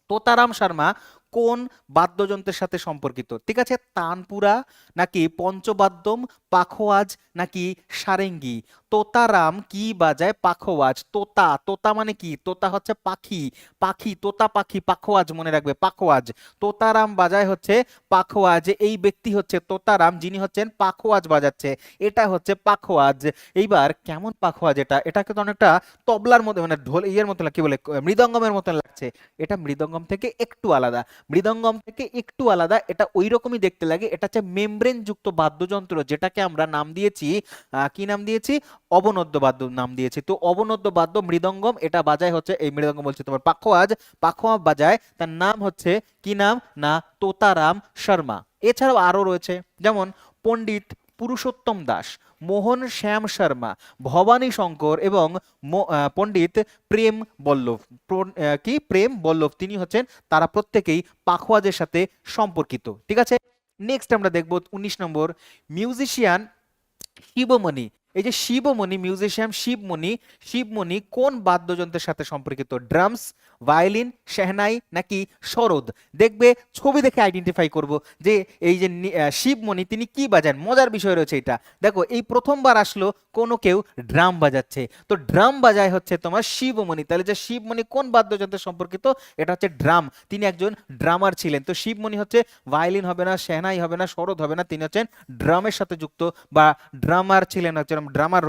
তোতারাম শর্মা কোন বাদ্যযন্ত্রের সাথে সম্পর্কিত? ঠিক আছে, তানপুরা নাকি পঞ্চবাদ্যম, পাখোয়াজ নাকি সারেঙ্গি? তোতারাম কি বাজায় পাখোয়াজ? তোতা, তোতা মানে কি? তোতা হচ্ছে পাখি, পাখি তোতা পাখি, পাখোয়াজ মনে রাখবে, পাখোয়াজ। তোতারাম বাজায় হচ্ছে পাখোয়াজ। এই ব্যক্তি হচ্ছে তোতারাম, যিনি হচ্ছেন পাখোয়াজ বাজাচ্ছে, এটা হচ্ছে পাখোয়াজ। এইবার কেমন পাখোয়াজ এটা? এটাকে তো অনেকটা তবলার মধ্যে মানে ঢোল ইয়ের মতো কি বলে মৃদঙ্গমের মতন লাগছে। এটা মৃদঙ্গম থেকে একটু আলাদা, মৃদঙ্গম থেকে একটু আলাদা। এটা ওই রকমই দেখতে লাগে। এটা হচ্ছে মেমব্রেন যুক্ত বাদ্যযন্ত্র, যেটাকে আমরা নাম দিয়েছি কি নাম দিয়েছি? অবনদ্য বাদ্য নাম দিয়েছি। তো অবনদ্য বাদ্য মৃদঙ্গম, এটা বাজায় হচ্ছে এই মৃদঙ্গম বলছে তোমার পাখোয়াজ, পাখোয়াজ বাজায়, তার নাম হচ্ছে কি নাম না তোতারাম শর্মা। এছাড়াও আরো রয়েছে, যেমন পণ্ডিত পুরুষোত্তম দাস, মোহন শ্যাম শর্মা, ভবানী শঙ্কর এবং পণ্ডিত প্রেম বল্লভ। কি প্রেম বল্লভ, তিনি হচ্ছেন, তারা প্রত্যেকেই পাখোয়াজের সাথে সম্পর্কিত। ঠিক আছে, নেক্সট আমরা দেখব 19 নম্বর, মিউজিশিয়ান শিবমণি। এই যে শিবমণি, মিউজিশিয়ান শিবমণি, শিবমণি কোন বাদ্যযন্ত্রের সাথে সম্পর্কিত? ড্রামস, ভায়োলিন, শেহনাই নাকি সরোদ? দেখবে ছবি দেখে আইডেন্টিফাই করব যে এই যে শিবমণি তিনি কি বাজান। মজার বিষয় রয়েছে এটা, দেখো এই প্রথমবার আসলো কোনো কেউ ড্রাম বাজাচ্ছে, তো ড্রাম বাজায় হচ্ছে তোমার শিবমণি। তাহলে যে শিবমণি কোন বাদ্যযন্ত্রের সম্পর্কিত? এটা হচ্ছে ড্রাম, তিনি একজন ড্রামার ছিলেন। তো শিবমণি হচ্ছে ভায়োলিন হবে না, শেহনাই হবে না, সরোদ হবে না, তিনি হচ্ছেন ড্রামের সাথে যুক্ত বা ড্রামার ছিলেন, হচ্ছে ড্রামার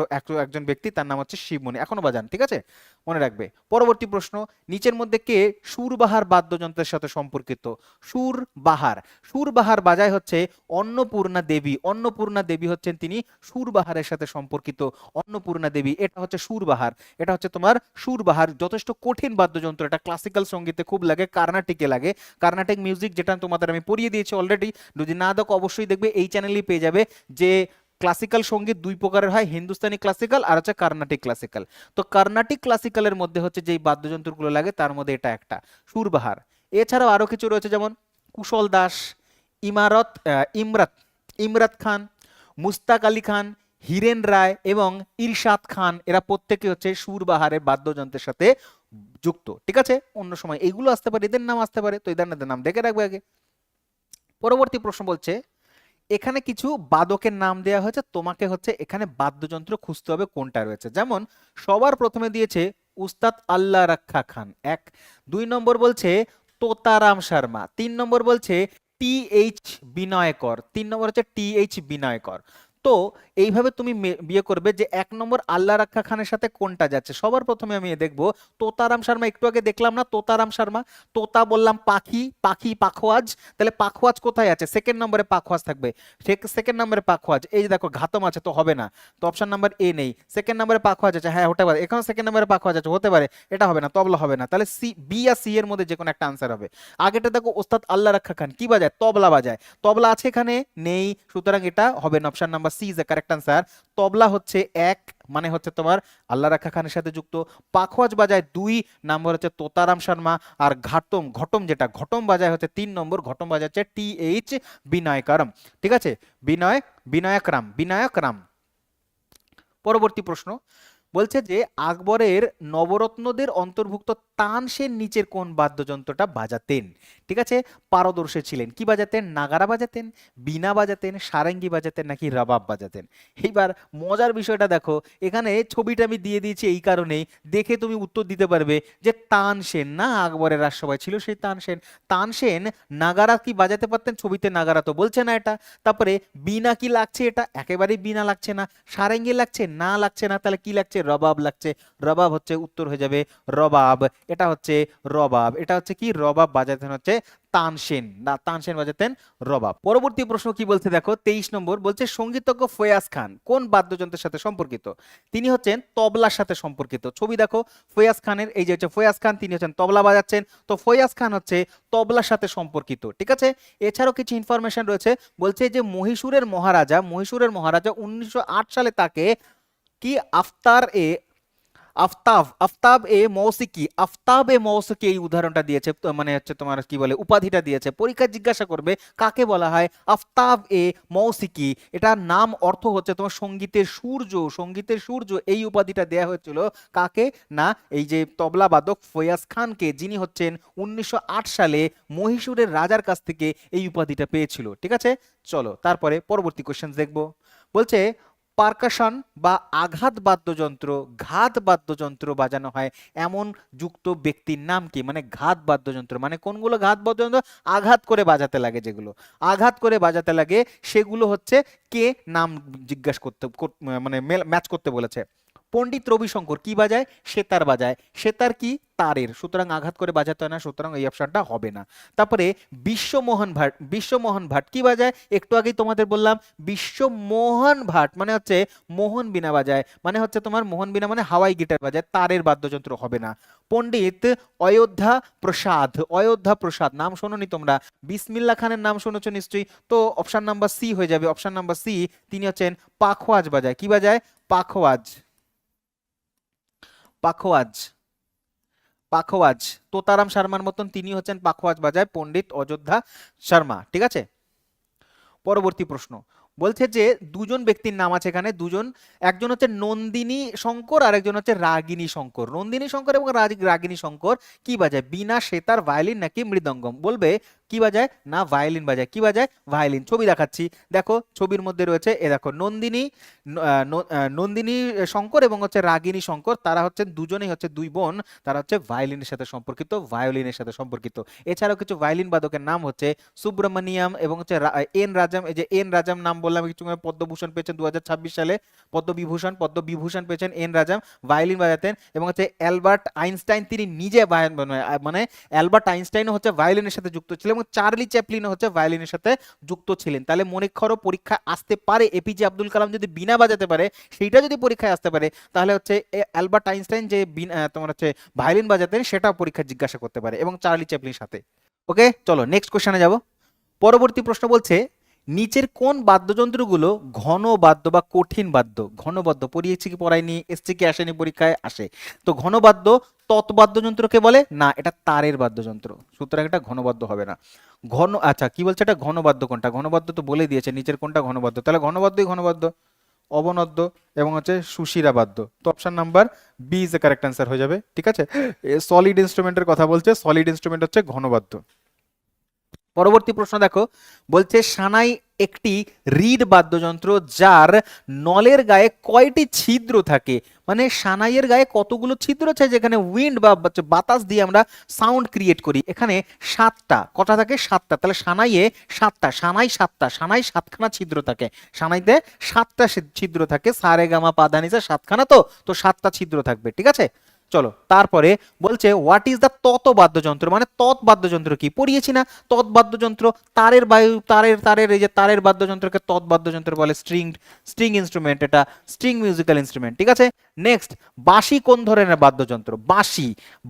একজন ব্যক্তি, তার নাম হচ্ছে শিবমণি, এখনো বাজান। ঠিক আছে, মনে রাখবে। পরবর্তী প্রশ্ন, নিচের মধ্যে কে সুরবাহার বাদ্যযন্ত্রের সাথে সম্পর্কিত? সুরবাহার, সুরবাহার বাজায় হচ্ছে অন্নপূর্ণা দেবী। অন্নপূর্ণা দেবী হচ্ছেন তিনি সুরবাহারের সাথে সম্পর্কিত। অন্নপূর্ণা দেবী, এটা হচ্ছে সুরবাহার, এটা হচ্ছে তোমার সুরবাহার। যথেষ্ট কঠিন বাদ্যযন্ত্র, এটা ক্লাসিক্যাল সঙ্গীতে খুব লাগে, কার্নাটিকে লাগে, কার্নাটিক মিউজিক, যেটা তোমাদের আমি পড়িয়ে দিয়েছি অলরেডি। যদি না দেখো অবশ্যই দেখবে, এই চ্যানেলেই পেয়ে যাবে যে ক্লাসিক্যাল সঙ্গীত দুই প্রকারের হয়, হিন্দুস্তানি ক্লাসিক্যাল আর হচ্ছে কার্নাটিক ক্লাসিক্যাল। তো কার্নাটিক ক্লাসিক্যালের মধ্যে হচ্ছে যেই বাদ্যযন্ত্রগুলো লাগে তার মধ্যে এটা একটা সুরবাহার। এছাড়াও আরো কিছু রয়েছে, যেমন কুশল দাস, ইমরাত ইমরাত খান, মুস্তাক আলী খান, হীরেন রায় এবং ইরশাদ খান, এরা প্রত্যেকে হচ্ছে সুরবাহারের বাদ্যযন্ত্রের সাথে যুক্ত। ঠিক আছে, অন্য সময় এইগুলো আসতে পারে, এদের নাম আসতে পারে, তো এদের নাম দেখে রাখবে আগে। পরবর্তী প্রশ্ন বলছে, এখানে কিছু বাদকের নাম দেওয়া হয়েছে, তোমাকে হচ্ছে এখানে বাদ্যযন্ত্র খুঁজতে হবে কোনটা রয়েছে। যেমন সবার প্রথমে দিয়েছে উস্তাদ আল্লাহ রাখা খান, 1। 2 নম্বর বলছে তোতারাম শর্মা, 3 নম্বর বলছে টি.এইচ. বিনয়কর, 3 নম্বর হচ্ছে টি.এইচ. বিনয়কর। তো এইভাবে তুমি বিয়ে করবে যে 1 নম্বর আল্লাহ রাখা খানের সাথে কোনটা যাচ্ছে। সবার প্রথমে আমি দেখবো তোতারাম শর্মা, একটু আগে দেখলাম না তোতারাম শর্মা, তোতা বললাম পাখি, পাখি পাখোয়াজ, তাহলে পাখোয়াজ কোথায় আছে? সেকেন্ড নম্বরে পাখোয়াজ থাকবে, সেকেন্ড নম্বরে পাখোয়াজ। এই যে দেখো ঘাতম আছে, তো হবে না, তো অপশন নাম্বার এ নেই। সেকেন্ড নম্বরে পাখোয়াজ আছে, হ্যাঁ হতে পারে, এখানে সেকেন্ড নম্বরে পাখোয়াজ আছে, হতে পারে, এটা হবে না, তবলা হবে না, তাহলে সি, বি আর সি এর মধ্যে যে কোনো একটা আনসার হবে। আগেটা দেখো ওস্তাদ আল্লাহ রাখা খান কি বাজায়? তবলা বাজায়, তবলা আছে এখানে নেই, সুতরাং এটা হবে না, option number C is the correct answer. Tabla হচ্ছে 1, মানে হচ্ছে তোমার আল্লাহ রাখা খানের সাথে যুক্ত। পাখোয়াজ বাজায় 2 নম্বর হচ্ছে তোতারাম শর্মা। আর ঘাটম, ঘটম যেটা ঘটম বাজায় হচ্ছে 3 নম্বর, ঘটম বাজাচ্ছে টি.এইচ. বিনয়করম। ঠিক আছে, বিনায়ক রাম। পরবর্তী প্রশ্ন বলছে যে আকবরের নবরত্নদের অন্তর্ভুক্ত তানসেন নিচের কোন বাদ্যযন্ত্রটা বাজাতেন? ঠিক আছে, পারদর্শী ছিলেন, কি বাজাতেন? নাগারা বাজাতেন, বীণা বাজাতেন, সারেঙ্গি বাজাতেন নাকি রবাব বাজাতেন? এইবার মজার বিষয়টা দেখো, এখানে ছবিটা আমি দিয়ে দিয়েছি এই কারণেই, দেখে তুমি উত্তর দিতে পারবে যে তানসেন না, আকবরের রাজসভায় ছিল সেই তানসেন। তানসেন নাগারা কি বাজাতে পারতেন? ছবিতে নাগারা তো বলছে না এটা। তারপরে বীণা কি লাগছে? এটা একেবারেই বীণা লাগছে না। সারেঙ্গি লাগছে না, লাগছে না, তাহলে কি লাগছে? রবাব লাগছে। রবাব হচ্ছে উত্তর হয়ে যাবে রবাব, এটা হচ্ছে রবাব, এটা হচ্ছে কি রবাব বাজাতেন হচ্ছে তানসেন, না তানসেন বাজাতেন রবাব। পরবর্তী প্রশ্ন কি বলছে দেখো, 23 নম্বর বলছে সঙ্গীতজ্ঞ ফয়াজ খান কোন বাদ্যযন্ত্রের সাথে সম্পর্কিত? তিনি হচ্ছেন তবলার সাথে সম্পর্কিত। ছবি দেখো ফয়াজ খানের, এই যে হচ্ছে ফয়াজ খান, তিনি হচ্ছেন তবলা বাজাচ্ছেন, তো ফয়াজ খান হচ্ছে তবলার সাথে সম্পর্কিত। ঠিক আছে, এছাড়াও কিছু ইনফরমেশন রয়েছে, বলছে যে মহীশূরের মহারাজা 1908 সালে তাকে কি আফতাব, আফতাব এ মৌসিকি, আফতাব এ মৌসিকি এই উদাহরণটা দিয়েছে, মানে হচ্ছে তোমার কি বলে উপাধিটা দিয়েছে, পরীক্ষায় জিজ্ঞাসা করবে কাকে বলা হয় আফতাব এ মৌসিকি, এটার নাম অর্থ হচ্ছে তোমার সঙ্গীতের সূর্য, সঙ্গীতের সূর্য, এই উপাধিটা দেয়া হয়েছিল কাকে না এই যে তবলা বাদক ফয়াজ খানকে, যিনি হচ্ছেন 1908 সালে মহীশূরের রাজার কাছ থেকে এই উপাধিটা পেয়েছিল। ঠিক আছে, চলো তারপরে পরবর্তী কোশ্চেন দেখবো। বলছে পারকাশন বা আঘাত বাদ্যযন্ত্র, ঘাত বাদ্যযন্ত্র বাজানো হয় এমন যুক্ত ব্যক্তির নাম কি? মানে ঘাত বাদ্যযন্ত্র মানে কোনগুলো ঘাত বাদ্যযন্ত্র? আঘাত করে বাজাতে লাগে, যেগুলো আঘাত করে বাজাতে লাগে সেগুলো হচ্ছে কে নাম জিজ্ঞাসা মানে ম্যাচ করতে বলেছে। পণ্ডিত রবিশঙ্কর কি বাজায়? সেতার বাজায়। সেতার কি? তারের, সুতরাং আঘাত করে বাজাতে হয় না, সুতরাং এই অপশনটা হবে না। তারপরে বিশ্বমোহন ভাট, বিশ্বমোহন ভাট কি বাজায়? একটু আগেই তোমাদের বললাম বিশ্বমোহন ভাট মানে হচ্ছে মোহন বীণা বাজায়, মানে হচ্ছে তোমার মোহন বীণা মানে হাওয়াই গিটার বাজায়, তারের বাদ্যযন্ত্র হবে না। পণ্ডিত অযোধ্যা প্রসাদ, অযোধ্যা প্রসাদ নাম শোনোনি তোমরা? বিসমিল্লাহ খানের নাম শুনেছো নিশ্চয়ই, তো অপশন নাম্বার সি হয়ে যাবে, অপশন নাম্বার সি। তিনি হচ্ছেন পাখোয়াজ বাজায়, কি বাজায়? পাখোয়াজ, পাখোয়াজ, পাখোয়াজ। তোতারাম শর্মার মতন তিনি হচ্ছেন পাখোয়াজ বাজায়, পণ্ডিত অযোধ্যা শর্মা। ঠিক আছে, পরবর্তী প্রশ্ন বলছে যে দুজন ব্যক্তির নাম আছে এখানে, দুজন, একজন হচ্ছে নন্দিনী শঙ্কর আর একজন হচ্ছে রাগিনী শঙ্কর। নন্দিনী শঙ্কর এবং রাগিনী শঙ্কর কি বাজায়? বীণা, সেতার, ভায়োলিন নাকি মৃদঙ্গম? বলবে কি বাজায় না ভায়োলিন বাজায়। কি বাজায়? ভায়োলিন। ছবি দেখাচ্ছি, দেখো ছবির মধ্যে রয়েছে, এ দেখো নন্দিনী, নন্দিনী শঙ্কর এবং হচ্ছে রাগিনী শঙ্কর, তারা হচ্ছে দুজনেই হচ্ছে দুই বোন, তারা হচ্ছে ভায়োলিনের সাথে সম্পর্কিত, ভায়োলিনের সাথে সম্পর্কিত। এছাড়াও কিছু ভায়োলিন বাদকের নাম হচ্ছে সুব্রমণিয়াম এবং হচ্ছে এন রাজাম। এই যে এন রাজাম নাম বললাম কিছু, পদ্মভূষণ পেয়েছেন 2026 সালে, পদ্মবিভূষণ, পদ্মবিভূষণ পেয়েছেন এন রাজাম, ভায়োলিন বাজাতেন। এবং হচ্ছে অ্যালবার্ট আইনস্টাইন, তিনি নিজে মানে অ্যালবার্ট আইনস্টাইনও হচ্ছে ভায়োলিনের সাথে যুক্ত ছিলেন এবং চার্লি চ্যাপলিনও হচ্ছে ভায়োলিনের সাথে যুক্ত ছিলেন। তাহলে মনিক্ষরও পরীক্ষা আসতে পারে, এপিজে আব্দুল কালাম যদি বীণা বাজাতে পারে, সেইটা যদি পরীক্ষায় আসতে পারে, তাহলে হচ্ছে অ্যালবার্ট আইনস্টাইন যে তোমার হচ্ছে ভায়োলিন বাজাতেন সেটাও পরীক্ষা জিজ্ঞাসা করতে পারে, এবং চার্লি চ্যাপলিনের সাথে। ওকে, চলো নেক্সট কোশ্চেনে যাব। পরবর্তী প্রশ্ন বলছে নিচের কোন বাদ্যযন্ত্রগুলো ঘন বাদ্য বা কঠিন বাদ্য? ঘনবাদ্য পড়িয়েছি কি পড়াইনি, এসছে কি আসেনি পরীক্ষায়? আসে। তো ঘনবাদ্য তৎবাদ্যযন্ত্রকে বলে না, এটা তারের বাদ্যযন্ত্র, সুতরাং এটা ঘনবাদ্য হবে না। ঘন, আচ্ছা কি বলছে এটা ঘনবাদ্য কোনটা? ঘনবাদ্য তো বলে দিয়েছে নিচের কোনটা ঘনবাদ্য, তাহলে ঘনবাদ্যই ঘনবাদ্য, অবনদ্য এবং হচ্ছে সুশিরা বাদ্য। তো option number B is the correct answer হয়ে যাবে। ঠিক আছে, সলিড ইনস্ট্রুমেন্টের কথা বলছে, সলিড ইনস্ট্রুমেন্ট হচ্ছে ঘনবাদ্য। পরবর্তী প্রশ্ন দেখো, বলছে সানাই একটি রিড বাদ্যযন্ত্র যার নলের গায়ে কয়টি ছিদ্র থাকে? মানে সানাইয়ের গায়ে কতগুলো ছিদ্র আছে, যেখানে উইন্ড বা বাতাস দিয়ে আমরা সাউন্ড ক্রিয়েট করি? এখানে 7টা। কটা থাকে? 7টা। তাহলে সানাইয়ে 7টা, সানাই 7টা, সানাই 7খানা ছিদ্র থাকে, সানাইতে 7টা ছিদ্র থাকে, সারে গামা পাদানিসা 7খানা, তো 7টা ছিদ্র থাকবে। ঠিক আছে, চলো তারপরে বলছে হোয়াট ইজ দ্য তৎ বাদ্যযন্ত্র? মানে তৎ বাদ্যযন্ত্র কি? পড়িয়েছি না তৎ বাদ্যযন্ত্র, তারের বায়ু, তারের তারের এই যে তারের বাদ্যযন্ত্রকে তৎ বাদ্যযন্ত্র বলে, স্ট্রিং ইনস্ট্রুমেন্ট, এটা স্ট্রিং মিউজিক্যাল ইনস্ট্রুমেন্ট। ঠিক আছে, নেক্সট, বাঁশি কোন ধরনের বাদ্যযন্ত্র? বাঁশি,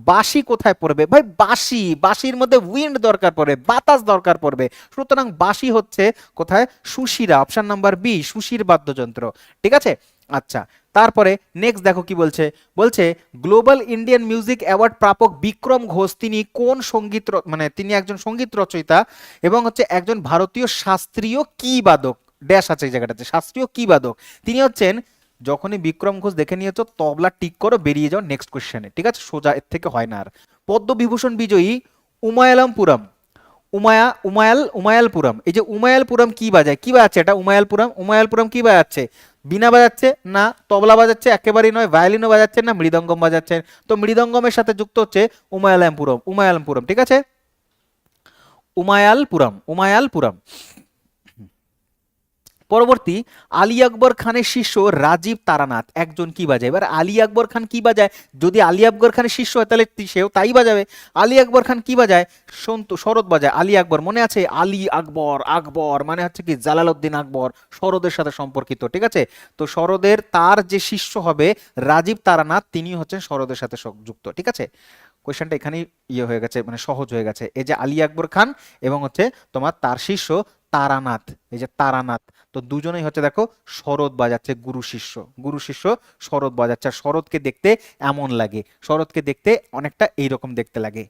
বাঁশি কোথায় পড়বে ভাই? বাঁশি, বাঁশির মধ্যে উইন্ড দরকার পড়বে, বাতাস দরকার পড়বে, সুতরাং বাঁশি হচ্ছে কোথায়? সুশিরা, অপশন নাম্বার বি, সুশির বাদ্যযন্ত্র। ঠিক আছে, আচ্ছা তারপরে নেক্সট দেখো কি বলছে, বলছে গ্লোবাল ইন্ডিয়ান মিউজিক অ্যাওয়ার্ড প্রাপক বিক্রম ঘোষ তিনি কোন সঙ্গীত মানে তিনি একজন সঙ্গীত রচয়িতা এবং হচ্ছে একজন ভারতীয় শাস্ত্রীয় কি বাদক, ড্যাশ আছে এই জায়গাটাতে, শাস্ত্রীয় কি বাদক। তিনি হচ্ছেন, যখনই বিক্রম ঘোষ দেখে নিয়েছো তবলা টিক করো, বেরিয়ে যাও নেক্সট কোশ্চেনে। ঠিক আছে, সোজা এর থেকে হয় না আর। পদ্মবিভূষণ বিজয়ী উমায়ালামপুরম, উমায়ালপুরম, এই যে উমায়ালপুরম কি বাজায়? কি বাজাচ্ছে এটা? উমায়ালপুরম, উমায়ালপুরম কি বাজাচ্ছে? বীণা বাজাচ্ছে না, তবলা বাজাচ্ছে একেবারেই নয়, ভায়োলিনও বাজাচ্ছেন না, মৃদঙ্গম বাজাচ্ছেন। তো মৃদঙ্গমের সাথে যুক্ত হচ্ছে উমায়ালপুরম, উমায়ালপুরম। ঠিক আছে, উমায়ালপুরম, উমায়ালপুরম। পরবর্তী, আলী আকবর খানের শিষ্য রাজীব তারানাথ একজন কি বাজায়? এবার আলী আকবর খান কি বাজায়? যদি আলী আকবর খানের শিষ্য হয় তাহলে সেও তাই বাজাবে। আলী আকবর খান কি বাজায়? শরৎ বাজায়। আলী আকবর মনে আছে? আলী আকবর, আকবর মানে হচ্ছে কি জালালউদ্দিন আকবর, শরদের সাথে সম্পর্কিত। ঠিক আছে, তো শরদের তার যে শিষ্য হবে রাজীব তারানাথ, তিনি হচ্ছেন শরদের সাথে যুক্ত। ঠিক আছে, কোয়েশ্চেনটা এখানেই ইয়ে হয়ে গেছে, মানে সহজ হয়ে গেছে। এই যে আলী আকবর খান এবং হচ্ছে তোমার তার শিষ্য, তারানাথ, এই যে তারানাথ, তো দুজনেই হচ্ছে দেখো শরৎ বাজাচ্ছে, গুরু শিষ্য, গুরু শিষ্য শরৎ বাজাচ্ছে। আর শরৎকে দেখতে এমন লাগে, শরৎকে দেখতে অনেকটা এইরকম দেখতে লাগে।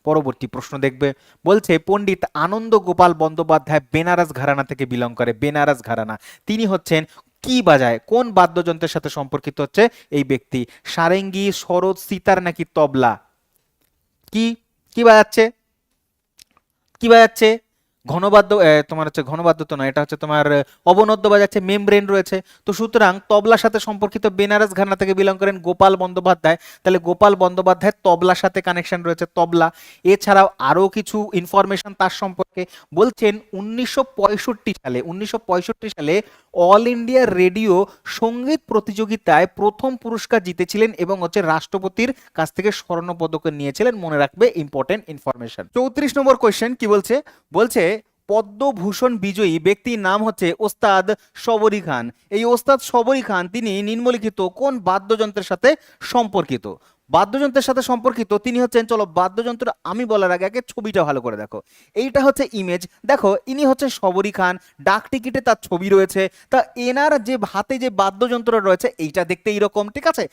পরবর্তী প্রশ্ন দেখবে, বলছে পণ্ডিত আনন্দ গোপাল বন্দ্যোপাধ্যায় বেনারস ঘরানা থেকে বিলং করে, বেনারস ঘরানা। তিনি হচ্ছেন কি বাজায়, কোন বাদ্যযন্ত্রের সাথে সম্পর্কিত হচ্ছে এই ব্যক্তি? সারেঙ্গি, সরোদ, সিতার নাকি তবলা? কি কি বাজাচ্ছে, কি বাজাচ্ছে? ঘনবাদ্য, তোমার হচ্ছে ঘনবাদ্য তো নয়, এটা হচ্ছে তোমার অবনদ্য বাজাচ্ছে, মেমব্রেন রয়েছে। তো সুতরাং তবলার সাথে সম্পর্কিত, বেনারস ঘরানা থেকে বিলং করেন গোপাল বন্দ্যোপাধ্যায়, তাহলে গোপাল বন্দ্যোপাধ্যায় তবলার সাথে কানেকশন রয়েছে, তবলা। এছাড়াও আরো কিছু ইনফরমেশন তার সম্পর্কে বলছেন, 1965 সালে, 1965 সালে অল ইন্ডিয়া রেডিও সঙ্গীত প্রতিযোগিতায় প্রথম পুরস্কার জিতেছিলেন এবং হচ্ছে রাষ্ট্রপতির কাছ থেকে স্বর্ণ পদক নিয়েছিলেন, মনে রাখবে, ইম্পর্টেন্ট ইনফরমেশন। 34 নম্বর কোয়েশ্চেন কি বলছে, বলছে পদ্মভূষণ বিজয়ী ব্যক্তির নাম হচ্ছে ওস্তাদ সবরি খান। এই ওস্তাদ সবরি খান তিনি নিম্নলিখিত কোন বাদ্যযন্ত্রের সাথে সম্পর্কিত? বাদ্যযন্ত্রের সাথে সম্পর্কিত তিনি হচ্ছেন, চলো বাদ্যযন্ত্র আমি বলার আগে আগে ছবিটা ভালো করে দেখো। এইটা হচ্ছে ইমেজ, দেখো ইনি হচ্ছে সবরি খান, ডাক টিকিটে তার ছবি রয়েছে। তা এনার যে হাতে যে বাদ্যযন্ত্র রয়েছে এইটা দেখতে এইরকম, ঠিক আছে?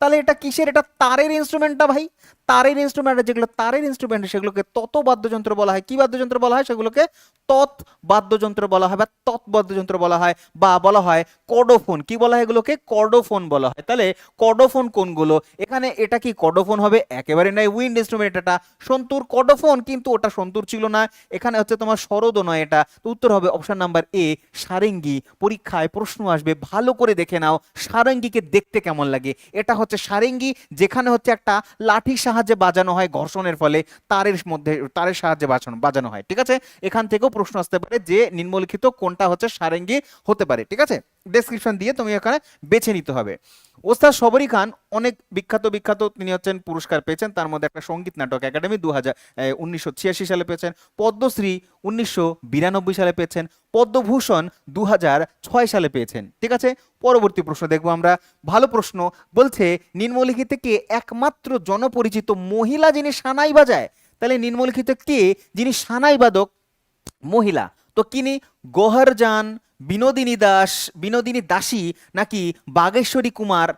তাহলে এটা কিসের? এটা তারের ইনস্ট্রুমেন্টটা ভাই, তারের ইনস্ট্রুমেন্ট, যেগুলো তারের ইনস্ট্রুমেন্ট সেগুলোকে তত বাদ্যযন্ত্র বলা হয়। কি বাদ্যযন্ত্র বলা হয়? সেগুলোকে তৎ বাদ্যযন্ত্র বলা হয়, বা তৎ বাদ্যযন্ত্র বলা হয়, বা বলা হয় কর্ডোফোন। কি বলা হয় এগুলোকে? কর্ডোফোন বলা হয়। তাহলে কর্ডোফোন কোনগুলো? এখানে এটা কি কর্ডোফোন হবে? একেবারে নয়, উইন্ড ইনস্ট্রুমেন্ট এটা। সন্তুর কর্ডোফোন, কিন্তু ওটা সন্তুর ছিল না। এখানে হচ্ছে তোমার সরোদও নয় এটা। তো উত্তর হবে অপশন নাম্বার এ, সারেঙ্গি। পরীক্ষায় প্রশ্ন আসবে, ভালো করে দেখে নাও সারেঙ্গিকে দেখতে কেমন লাগে। এটা হচ্ছে সারেঙ্গি, যেখানে হচ্ছে একটা লাঠির সাহায্যে বাজানো হয় ঘর্ষণের ফলে, তারের মধ্যে তারের সাহায্যে বাজানো হয়, ঠিক আছে? এখান থেকেও প্রশ্ন আসতে পারে যে নিম্নলিখিত কোনটা হচ্ছে সারেঙ্গি হতে পারে, ঠিক আছে? ডেসক্রিপশন দিয়ে তুমি এখানে বেছে নিতে হবে। ওস্তাদ সবরি খান অনেক বিখ্যাত বিখ্যাত, তিনি হচ্ছেন পুরস্কার পেয়েছেন, তার মধ্যে একটা সঙ্গীত নাটক একাডেমি 1986 সালে পেয়েছেন, পদ্মশ্রী 1992 সালে পেয়েছেন, পদ্মভূষণ 2006 সালে পেয়েছেন, ঠিক আছে? পরবর্তী প্রশ্ন দেখবো আমরা, ভালো প্রশ্ন। বলছে নিম্নলিখিত কে একমাত্র জনপরিচিত মহিলা যিনি সানাই বাজায়? তাহলে নিম্নলিখিত কে যিনি সানাই বাদক মহিলা? তো কিনি? গৌহরজান, বিনোদিনী দাস, বিনোদিনী দাসী, নাকি বাগেশ্বরী কুমার,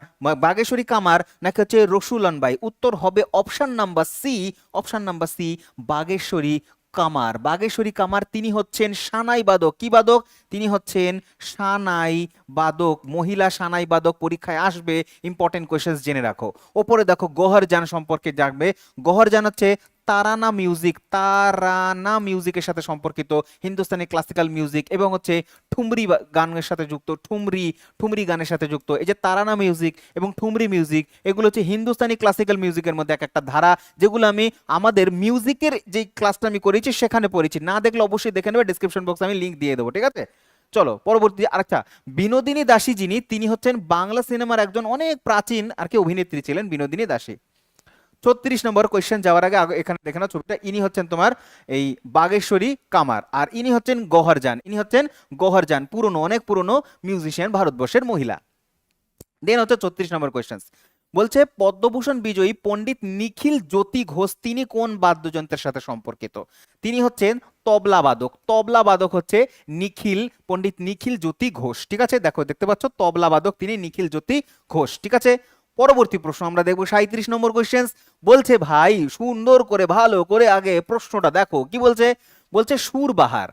বাগেশ্বরী কামার, নাকি হচ্ছে রসুলন বাই? উত্তর হবে option number C, option number C, Bageshwari Kamar. Bageshwari কামার তিনি হচ্ছেন সানাই বাদক। কি বাদক? তিনি হচ্ছেন সানাই বাদক, মহিলা সানাই বাদক। পরীক্ষায় আসবে, ইম্পর্টেন্ট কোয়েশ্চেন জেনে রাখো। ওপরে দেখো গৌহরজান সম্পর্কে জানবে। গৌহরজান হচ্ছে তারানা মিউজিক, তারানা মিউজিকের সাথে সম্পর্কিত, হিন্দুস্তানি ক্লাসিক্যাল মিউজিক, এবং হচ্ছে ঠুমরি গানের সাথে যুক্ত, ঠুমরি, ঠুমরি গানের সাথে যুক্ত। এই যে তারানা মিউজিক এবং ঠুমরি মিউজিক, এগুলো হচ্ছে হিন্দুস্তানি ক্লাসিক্যাল মিউজিকের মধ্যে এক একটা ধারা, যেগুলো আমি আমাদের মিউজিকের যে ক্লাসটা আমি করেছি সেখানে পড়েছি। না দেখলে অবশ্যই দেখে নেবে, ডিসক্রিপশন বক্সে আমি লিঙ্ক দিয়ে দেবো, ঠিক আছে? চলো পরবর্তী আরেকটা, বিনোদিনী দাসী যিনি, তিনি হচ্ছেন বাংলা সিনেমার একজন অনেক প্রাচীন আর কি অভিনেত্রী ছিলেন, বিনোদিনী দাসী। 36 নম্বর কোয়েশ্চেন যাওয়ার আগে এখানে দেখে নাও ছবিটা। ইনি হচ্ছেন তোমার এই বাগেশ্বরী কামার, আর ইনি হচ্ছেন গৌহরজান। ইনি হচ্ছেন গৌহরজান, পুরনো, অনেক পুরনো মিউজিশিয়ান, ভারতবর্ষের মহিলা। দেন হচ্ছে 34 নম্বর কোয়েশ্চেন, বলছে পদ্মভূষণ বিজয়ী পণ্ডিত নিখিল জ্যোতি ঘোষ তিনি কোন বাদ্যযন্ত্রের সাথে সম্পর্কিত? তিনি হচ্ছেন তবলা বাদক। তবলা বাদক হচ্ছে নিখিল, পণ্ডিত নিখিল জ্যোতি ঘোষ, ঠিক আছে? দেখো দেখতে পাচ্ছ তবলা বাদক তিনি নিখিল জ্যোতি ঘোষ, ঠিক আছে? পরবর্তী প্রশ্ন আমরা দেখবো 37 নম্বর কোয়েশ্চেন। বলছে ভাই সুন্দর করে ভালো করে আগে প্রশ্নটা দেখো কি বলছে। বলছে সুরবাহার,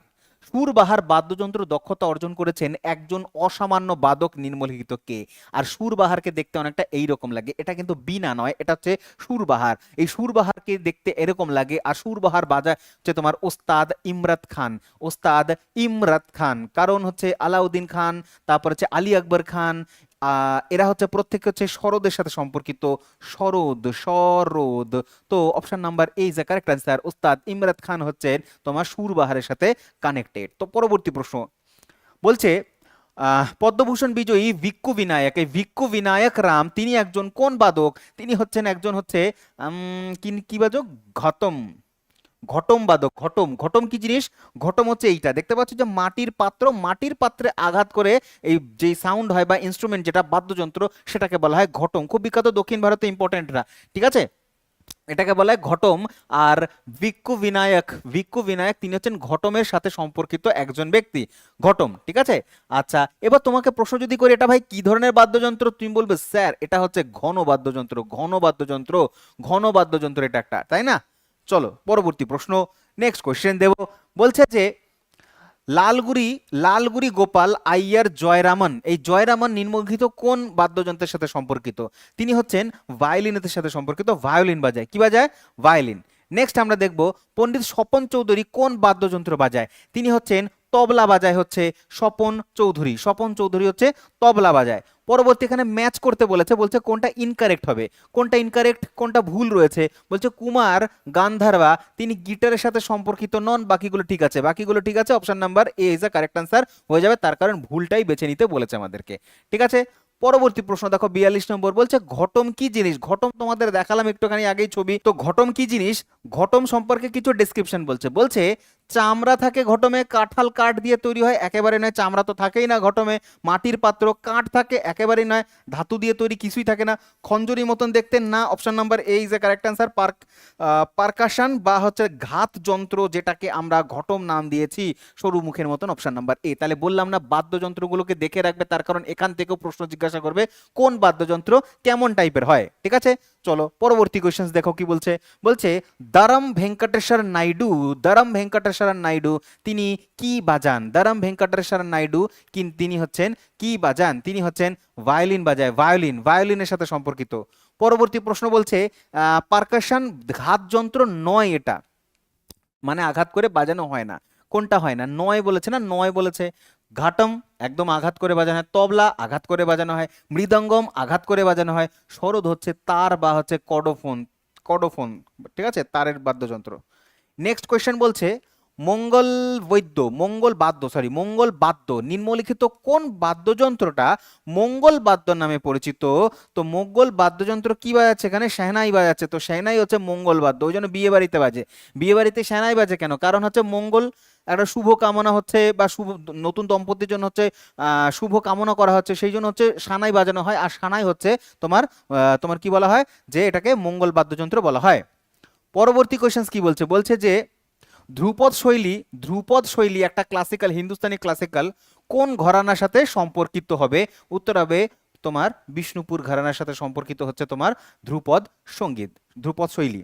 সুরবাহার বাদ্যযন্ত্র দক্ষতা অর্জন করেছেন একজন অসামান্য বাদক, নিম্নলিখিত কে? আর সুরবাহারকে দেখতে অনেকটা এইরকম লাগে, এটা কিন্তু বীণা নয়, এটা হচ্ছে সুরবাহার। এই সুরবাহারকে দেখতে এরকম লাগে, আর সুরবাহার বাজায় হচ্ছে তোমার ওস্তাদ ইমরাত খান, ওস্তাদ ইমরাত খান। কারণ হচ্ছে আলাউদ্দিন খান, তারপর হচ্ছে আলী আকবর খান, এরা হচ্ছে প্রত্যেকে হচ্ছে সরোদের সাথে সম্পর্কিত, সরোদ, সরোদ। তো option number A is the correct answer, ওস্তাদ ইমরাত খান হচ্ছেন তোমার সুরবাহারের সাথে কানেক্টেড। তো পরবর্তী প্রশ্ন বলছে পদ্মভূষণ বিজয়ী ভিক্কু বিনায়ক, এই ভিক্কু বিনায়ক রাম তিনি একজন কোন বাদক? তিনি হচ্ছেন একজন হচ্ছে কি বাদক? ঘটম, ঘটম বাদক। ঘটম, ঘটম কি জিনিস? ঘটম হচ্ছে এইটা দেখতে পাচ্ছ যে মাটির পাত্র, মাটির পাত্রে আঘাত করে এই যে সাউন্ড হয় বা ইনস্ট্রুমেন্ট যেটা বাদ্যযন্ত্র সেটাকে বলা হয় ঘটম। খুব বিখ্যাত, দক্ষিণ ভারতে ইম্পর্টেন্ট না, ঠিক আছে? এটাকে বলা হয় ঘটম। আর ভিক্ষু বিনায়ক তিনি হচ্ছেন ঘটমের সাথে সম্পর্কিত একজন ব্যক্তি, ঘটম, ঠিক আছে। আচ্ছা, এবার তোমাকে প্রশ্ন যদি করি এটা ভাই কি ধরনের বাদ্যযন্ত্র, তুমি বলবে স্যার এটা হচ্ছে ঘন বাদ্যযন্ত্র, ঘন বাদ্যযন্ত্র, ঘন বাদ্যযন্ত্র এটা একটা, তাই না? চলো পরবর্তী প্রশ্ন, নেক্সট কোশ্চেন দেব। বলছে যে লালগুড়ি লালগুড়ি গোপাল আইয়ার জয়রামন, এই জয়রামন নিম্নলিখিত কোন বাদ্যযন্ত্রের সাথে সম্পর্কিত? তিনি হচ্ছেন ভায়োলিনের সাথে সম্পর্কিত, ভায়োলিন বাজায়, কি বাজায়? ভায়োলিন। নেক্সট আমরা দেখব পণ্ডিত স্বপন চৌধুরী কোন বাদ্যযন্ত্র বাজায়? তিনি হচ্ছেন তবলা বাজায়, হচ্ছে স্বপন চৌধুরী, স্বপন চৌধুরী হচ্ছে তবলা বাজায়। পরবর্তী এখানে ম্যাচ করতে বলেছে, বলছে কোনটা ইনকারেক্ট হবে, কোনটা ইনকারেক্ট, কোনটা ভুল রয়েছে। বলছে কুমার গান্ধারবা তিনি গিটারের সাথে সম্পর্কিত নন, বাকিগুলো ঠিক আছে, বাকিগুলো ঠিক আছে, option number A is the correct answer হয়ে যাবে, তার কারণ ভুলটাই বেছে নিতে বলেছে আমাদেরকে, ঠিক আছে। পরবর্তী প্রশ্ন দেখো 42 নম্বর, বলছে ঘটম কি জিনিস? ঘটম তোমাদের দেখালাম একটুখানি আগেই ছবি, তো ঘটম কি জিনিস, ঘটম সম্পর্কে কিছু ডেসক্রিপশন বলছে। বলছে চামড়া থাকে ঘটমে, কাঁঠাল কাঠ দিয়ে তৈরি হয়, একেবারে নয়, চামড়া তো থাকেই না ঘটমে। মাটির পাত্র, কাঠ থাকে, একেবারেই নয়। ধাতু দিয়ে তৈরি, কিছুই থাকে না। খঞ্জরি মতন দেখতে, না, option number A is a correct answer. Percussion বা হচ্ছে ঘাত যন্ত্র, যেটাকে আমরা ঘটম নাম দিয়েছি, সরু মুখের মতন, অপশন নাম্বার এ। তাহলে বললাম না বাদ্যযন্ত্রগুলোকে দেখে রাখবে, তার কারণ এখান থেকেও প্রশ্ন জিজ্ঞাসা করবে কোন বাদ্যযন্ত্র কেমন টাইপের হয়, ঠিক আছে। চলো পরবর্তী কোশ্চেন দেখো কি বলছে। বলছে দারাম ভেঙ্কটেশ্বর নাইডু, দারাম ভেঙ্কটেশ্বর নাইডু তিনি কি বাজান? দারাম ভেঙ্কটেশ্বর নাইডু তিনি হচ্ছেন কি বাজান? তিনি হচ্ছেন ভায়োলিন বাজায়, ভায়োলিন, ভায়োলিনের সাথে সম্পর্কিত। পরবর্তী প্রশ্ন বলছে পারকাশন ঘাত যন্ত্র নয় এটা, মানে আঘাত করে বাজানো হয় না, কোনটা হয় না? নয় বলেছে না, নয় বলেছে। ঘাটম একদম আঘাত করে বাজানো হয়, তবলা আঘাত করে বাজানো হয়, মৃদঙ্গম আঘাত করে বাজানো হয়, সরোদ হচ্ছে তার বা হচ্ছে কডোফোন, কডোফোন, ঠিক আছে, তারের বাদ্যযন্ত্র। নেক্সট কোয়েশ্চেন বলছে মঙ্গল বৈদ্য, মঙ্গল বাদ্য, সরি মঙ্গল বাদ্য নিম্নলিখিত কোন বাদ্যযন্ত্রটা মঙ্গল বাদ্য নামে পরিচিত? তো মঙ্গল বাদ্যযন্ত্র কি বাজাচ্ছে? এখানে শেহনাই বাজাচ্ছে, তো শেহনাই হচ্ছে মঙ্গল বাদ্য, ওই জন্য বিয়ে বাড়িতে বাজে। বিয়ে বাড়িতে শেহনাই বাজে কেন? কারণ হচ্ছে মঙ্গল, একটা শুভ কামনা হচ্ছে, বা শুভ নতুন দম্পতির জন্য হচ্ছে শুভ কামনা করা হচ্ছে, সেই জন্য হচ্ছে সানাই বাজানো হয়। আর সানাই হচ্ছে তোমার তোমার কি বলা হয়, যে এটাকে মঙ্গল বাদ্যযন্ত্র বলা হয়। পরবর্তী কোশ্চেন কি বলছে? বলছে যে ধ্রুপদ শৈলী, ধ্রুপদ শৈলী একটা ক্লাসিক্যাল, হিন্দুস্তানি ক্লাসিক্যাল কোন ঘরানার সাথে সম্পর্কিত হবে? উত্তর হবে তোমার বিষ্ণুপুর ঘরানার সাথে সম্পর্কিত হচ্ছে তোমার ধ্রুপদ সঙ্গীত, ধ্রুপদ শৈলী।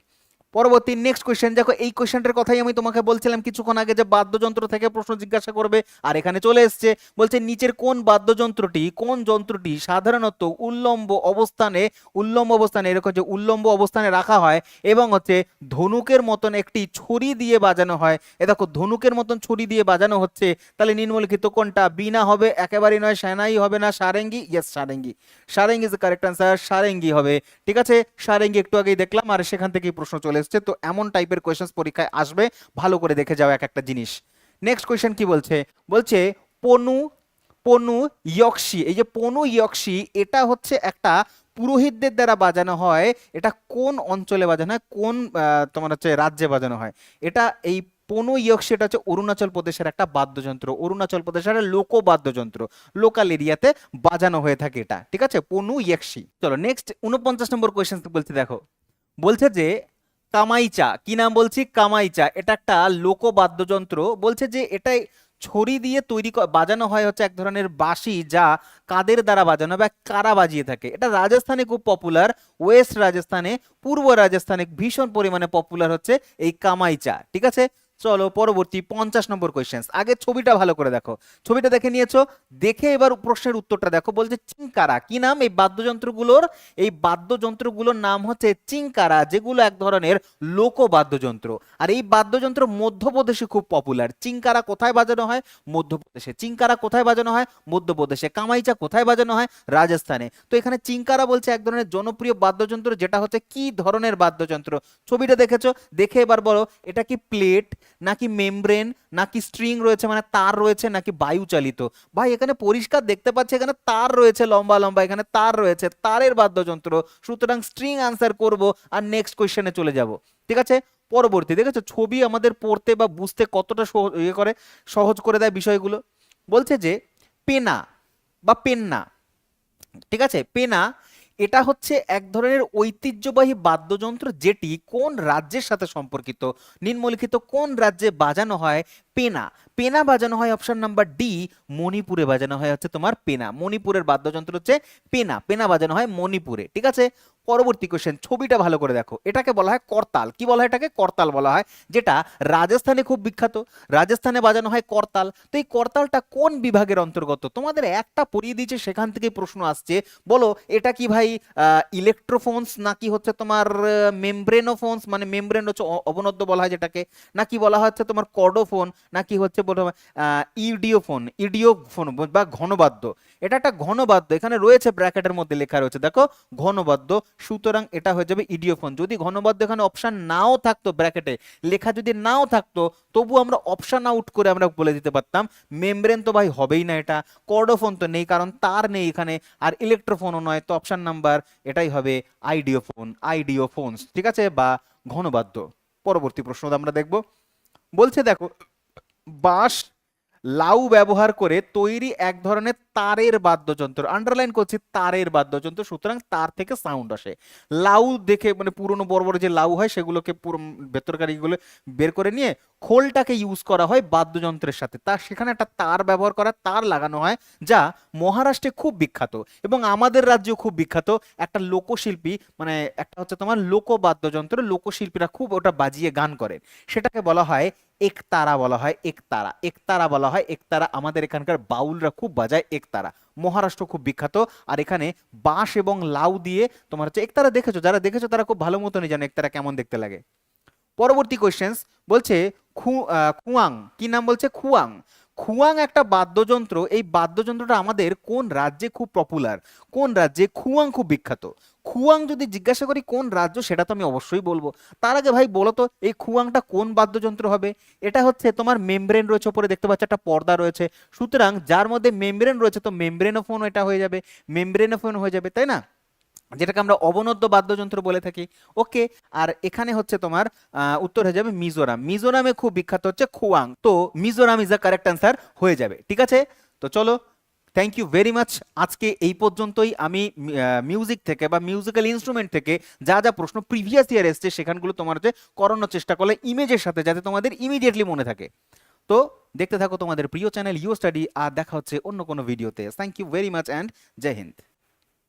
পরবর্তী নেক্সট কোশ্চেন দেখো, এই কোশ্চেনটার কথাই আমি তোমাকে বলছিলাম কিছুক্ষণ আগে যে বাদ্যযন্ত্র থেকে প্রশ্ন জিজ্ঞাসা করবে, আর এখানে চলে এসছে। বলছে নিচের কোন বাদ্যযন্ত্রটি, কোন যন্ত্রটি সাধারণত উল্লম্ব অবস্থানে, উল্লম্ব অবস্থানে, এরকম যে উল্লম্ব অবস্থানে রাখা হয় এবং হচ্ছে ধনুকের মতন একটি ছড়ি দিয়ে বাজানো হয়। এ দেখো ধনুকের মতন ছড়ি দিয়ে বাজানো হচ্ছে, তাহলে নিম্নলিখিত কোনটা? বীণা হবে, একেবারেই নয়। সেনাই হবে না। Sarangi, yes Sarangi, Sarangi is the correct answer, Sarangi হবে, ঠিক আছে। সারেঙ্গি একটু আগেই দেখলাম, আর সেখান থেকেই প্রশ্ন চলে এসছে। তো এমন টাইপের কোয়েশ্চেন পরীক্ষায় আসবে, ভালো করে দেখে যাও এক একটা জিনিস। নেক্সট কোয়েশ্চেন কি বলছে? বলছে পনু, পনু ইয়ক্সি, এই যে পনু ইয়ক্সি এটা হচ্ছে একটা পুরোহিতদের দ্বারা বাজানো হয়, এটা কোন অঞ্চলে বাজানো হয়, কোন তোমার হচ্ছে রাজ্যে বাজানো হয়? এটা এই পনু ইয়ক্সি এটা হচ্ছে অরুণাচল প্রদেশের একটা বাদ্যযন্ত্র, অরুণাচল প্রদেশের একটা লোক বাদ্যযন্ত্র, লোকাল এরিয়াতে বাজানো হয়ে থাকে এটা, ঠিক আছে, পনু ইয়ক্সি। চলো নেক্সট 49 নম্বর কোয়েশ্চেন বলছে দেখো। বলছে যে কামাইচা, কি নাম বলছি? কামাইচা, এটা একটা লোকবাদ্যযন্ত্র। বলছে যে এটাই ছড়ি দিয়ে তৈরি বাজানো হয় হচ্ছে এক ধরনের বাঁশি, যা কাদের দ্বারা বাজানো হয় বা কারা বাজিয়ে থাকে। এটা রাজস্থানে খুব পপুলার, ওয়েস্ট রাজস্থানে, পূর্ব রাজস্থানে ভীষণ পরিমাণে পপুলার হচ্ছে এই কামাইচা, ঠিক আছে। চলো পরবর্তী 50 নম্বর কোয়েশ্চেন। আগে ছবিটা ভালো করে দেখো, ছবিটা দেখে নিয়েছো, দেখে এবার প্রশ্নের উত্তরটা দেখো। বলছে চিংকারা, কি নাম এই বাদ্যযন্ত্রগুলোর? এই বাদ্যযন্ত্রগুলোর নাম হচ্ছে চিংকারা, যেগুলো এক ধরনের লোকবাদ্যযন্ত্র। আর এই বাদ্যযন্ত্র মধ্যপ্রদেশে খুব পপুলার। চিংকারা কোথায় বাজানো হয়? মধ্যপ্রদেশে। চিংকারা কোথায় বাজানো হয়? মধ্যপ্রদেশে। কামাইচা কোথায় বাজানো হয়? রাজস্থানে। তো এখানে চিংকারা বলছে এক ধরনের জনপ্রিয় বাদ্যযন্ত্র, যেটা হচ্ছে কি ধরনের বাদ্যযন্ত্র? ছবিটা দেখেছো, দেখে এবার বলো এটা কি প্লেট, নাকি মেমব্রেন, নাকি স্ট্রিং রয়েছে মানে তার রয়েছে, নাকি বায়ু চালিত? ভাই এখানে পরিষ্কার দেখতে পাচ্ছি এখানে তার রয়েছে, লম্বা লম্বা এখানে তার রয়েছে, তারের বাদ্যযন্ত্র, সুতরাং স্ট্রিং আনসার করব আর নেক্সট কোশ্চেনে চলে যাব, ঠিক আছে। পরবর্তী দেখেছো ছবি আমাদের পড়তে বা বুঝতে কতটা ইয়ে করে, সহজ করে দেয় বিষয়গুলো। বলছে যে পেনা বা পেন্না, ঠিক আছে, পেনা এটা হচ্ছে এক ধরনের ঐতিহ্যবাহী বাদ্যযন্ত্র যেটি কোন রাজ্যের সাথে সম্পর্কিত? নিম্নলিখিত কোন রাজ্যে বাজানো হয় পেনা? পেনা বাজানো হয় অপশন নাম্বার ডি, মণিপুরে বাজানো হয় হচ্ছে তোমার পেনা। মণিপুরের বাদ্যযন্ত্র হচ্ছে পেনা। পেনা বাজানো হয় মণিপুরে, ঠিক আছে। পরবর্তী কোশ্চেন, ছবিটা ভালো করে দেখো, এটাকে বলা হয় করতাল। কি বলা হয় এটাকে? করতাল বলা হয়, যেটা রাজস্থানে খুব বিখ্যাত। রাজস্থানে বাজানো হয় করতাল। তো এই করতালটা কোন বিভাগের অন্তর্গত? তোমাদের একটা পড়িয়ে দিয়েছে, সেখান থেকে প্রশ্ন আসছে। বলো এটা কি ভাই ইলেকট্রোফোনস, নাকি হচ্ছে তোমার মেমব্রেনোফোনস, মানে মেমব্রেন হচ্ছে অবনদ্য বলা হয় যেটাকে, নাকি বলা হচ্ছে তোমার কর্ডোফোন, নাকি হচ্ছে ইডিওফোন, ইডিওফোন বা ঘনবাদ্য? এটা একটা ঘনবাদ্য, এখানে রয়েছে ব্র্যাকেটের মধ্যে লেখা রয়েছে দেখো ঘনবাদ্য, সুতরাং এটা হয়ে যাবে ইডিওফোন। যদি ঘনবাদ্য এখানে অপশন নাও থাকতো, ব্র্যাকেটে লেখা যদি নাও থাকতো, তবু আমরা অপশন আউট করে আমরা বলে দিতে পারতাম মেমব্রেন তো ভাই হবেই না, এটা কর্ডোফোন তো নেই কারণ তার নেই এখানে, আর ইলেকট্রোফোনও নয়, তো অপশন নাম্বার এটাই হবে আইডিওফোন, আইডিওফোনস, ঠিক আছে, বা ঘনবাদ্য। পরবর্তী প্রশ্ন আমরা দেখব। বলছে দেখো, বাঁশ লাউ ব্যবহার করে তৈরি এক ধরনের তারের বাদ্যযন্ত্র, আন্ডারলাইন করছি তারের বাদ্যযন্ত্র, সুতরাং তার থেকে সাউন্ড আসে। লাউ দেখে মানে পুরনো বড় বড় যে লাউ হয় সেগুলোকে পুরো ভেতরকার এগুলো বের করে নিয়ে খোলটাকে ইউজ করা হয় বাদ্যযন্ত্রের সাথে, তার সেখানে একটা তার ব্যবহার করা, তার লাগানো হয়, যা মহারাষ্ট্রে খুব বিখ্যাত এবং আমাদের রাজ্যেও খুব বিখ্যাত। একটা লোকশিল্পী, মানে একটা হচ্ছে তোমার লোকবাদ্যযন্ত্র, লোকশিল্পীরা খুব ওটা বাজিয়ে গান করে, সেটাকে বলা হয় একতারা, বলা হয় একতারা, একতারা বলা হয় একতারা। আমাদের এখানকার বাউলরা খুব বাজায় একতারা, মহারাষ্ট্র খুব বিখ্যাত। আর এখানে বাঁশ এবং লাউ দিয়ে তোমার হচ্ছে একতারা, দেখেছো, যারা দেখেছো তারা খুব ভালো মতনই জানে একতারা কেমন দেখতে লাগে। পরবর্তী কোয়েশ্চেন্স বলছে খুয়াং, কি নাম বলছে? খুয়াং। খুয়াং একটা বাদ্যযন্ত্র, এই বাদ্যযন্ত্রটা আমাদের কোন রাজ্যে খুব পপুলার? কোন রাজ্যে খুয়াং খুব বিখ্যাত? খুয়াং যদি জিজ্ঞাসা করি কোন রাজ্য, সেটা তো আমি অবশ্যই বলবো। তার আগে ভাই বলো তো এই খুয়াংটা কোন বাদ্যযন্ত্র হবে? এটা হচ্ছে তোমার মেমব্রেন রয়েছে উপরে, দেখতে পাচ্ছ একটা পর্দা রয়েছে, সুতরাং যার মধ্যে মেমব্রেন রয়েছে তো মেমব্রেনোফোন এটা হয়ে যাবে, মেমব্রেনোফোন হয়ে যাবে, তাই না, যেটাকে আমরা অবনদ্য বাদ্যযন্ত্র বলে থাকি। ওকে, আর এখানে হচ্ছে তোমার উত্তর হয়ে যাবে মিজোরাম। মিজোরামে খুব বিখ্যাত হচ্ছে খুয়াং, তো Mizoram is the correct answer হয়ে যাবে, ঠিক আছে। তো চলো, থ্যাংক ইউ ভেরি মাচ। আজকে এই পর্যন্তই। আমি মিউজিক থেকে বা মিউজিক্যাল ইনস্ট্রুমেন্ট থেকে যা যা প্রশ্ন প্রিভিয়াস ইয়ার এসছে সেখানগুলো তোমার হচ্ছে করানোর চেষ্টা করলে ইমেজের সাথে, যাতে তোমাদের ইমিডিয়েটলি মনে থাকে। তো দেখতে থাকো তোমাদের প্রিয় চ্যানেল ইউ স্টাডি, আর দেখা হচ্ছে অন্য কোনো ভিডিওতে। Thank you very much and Jai Hind.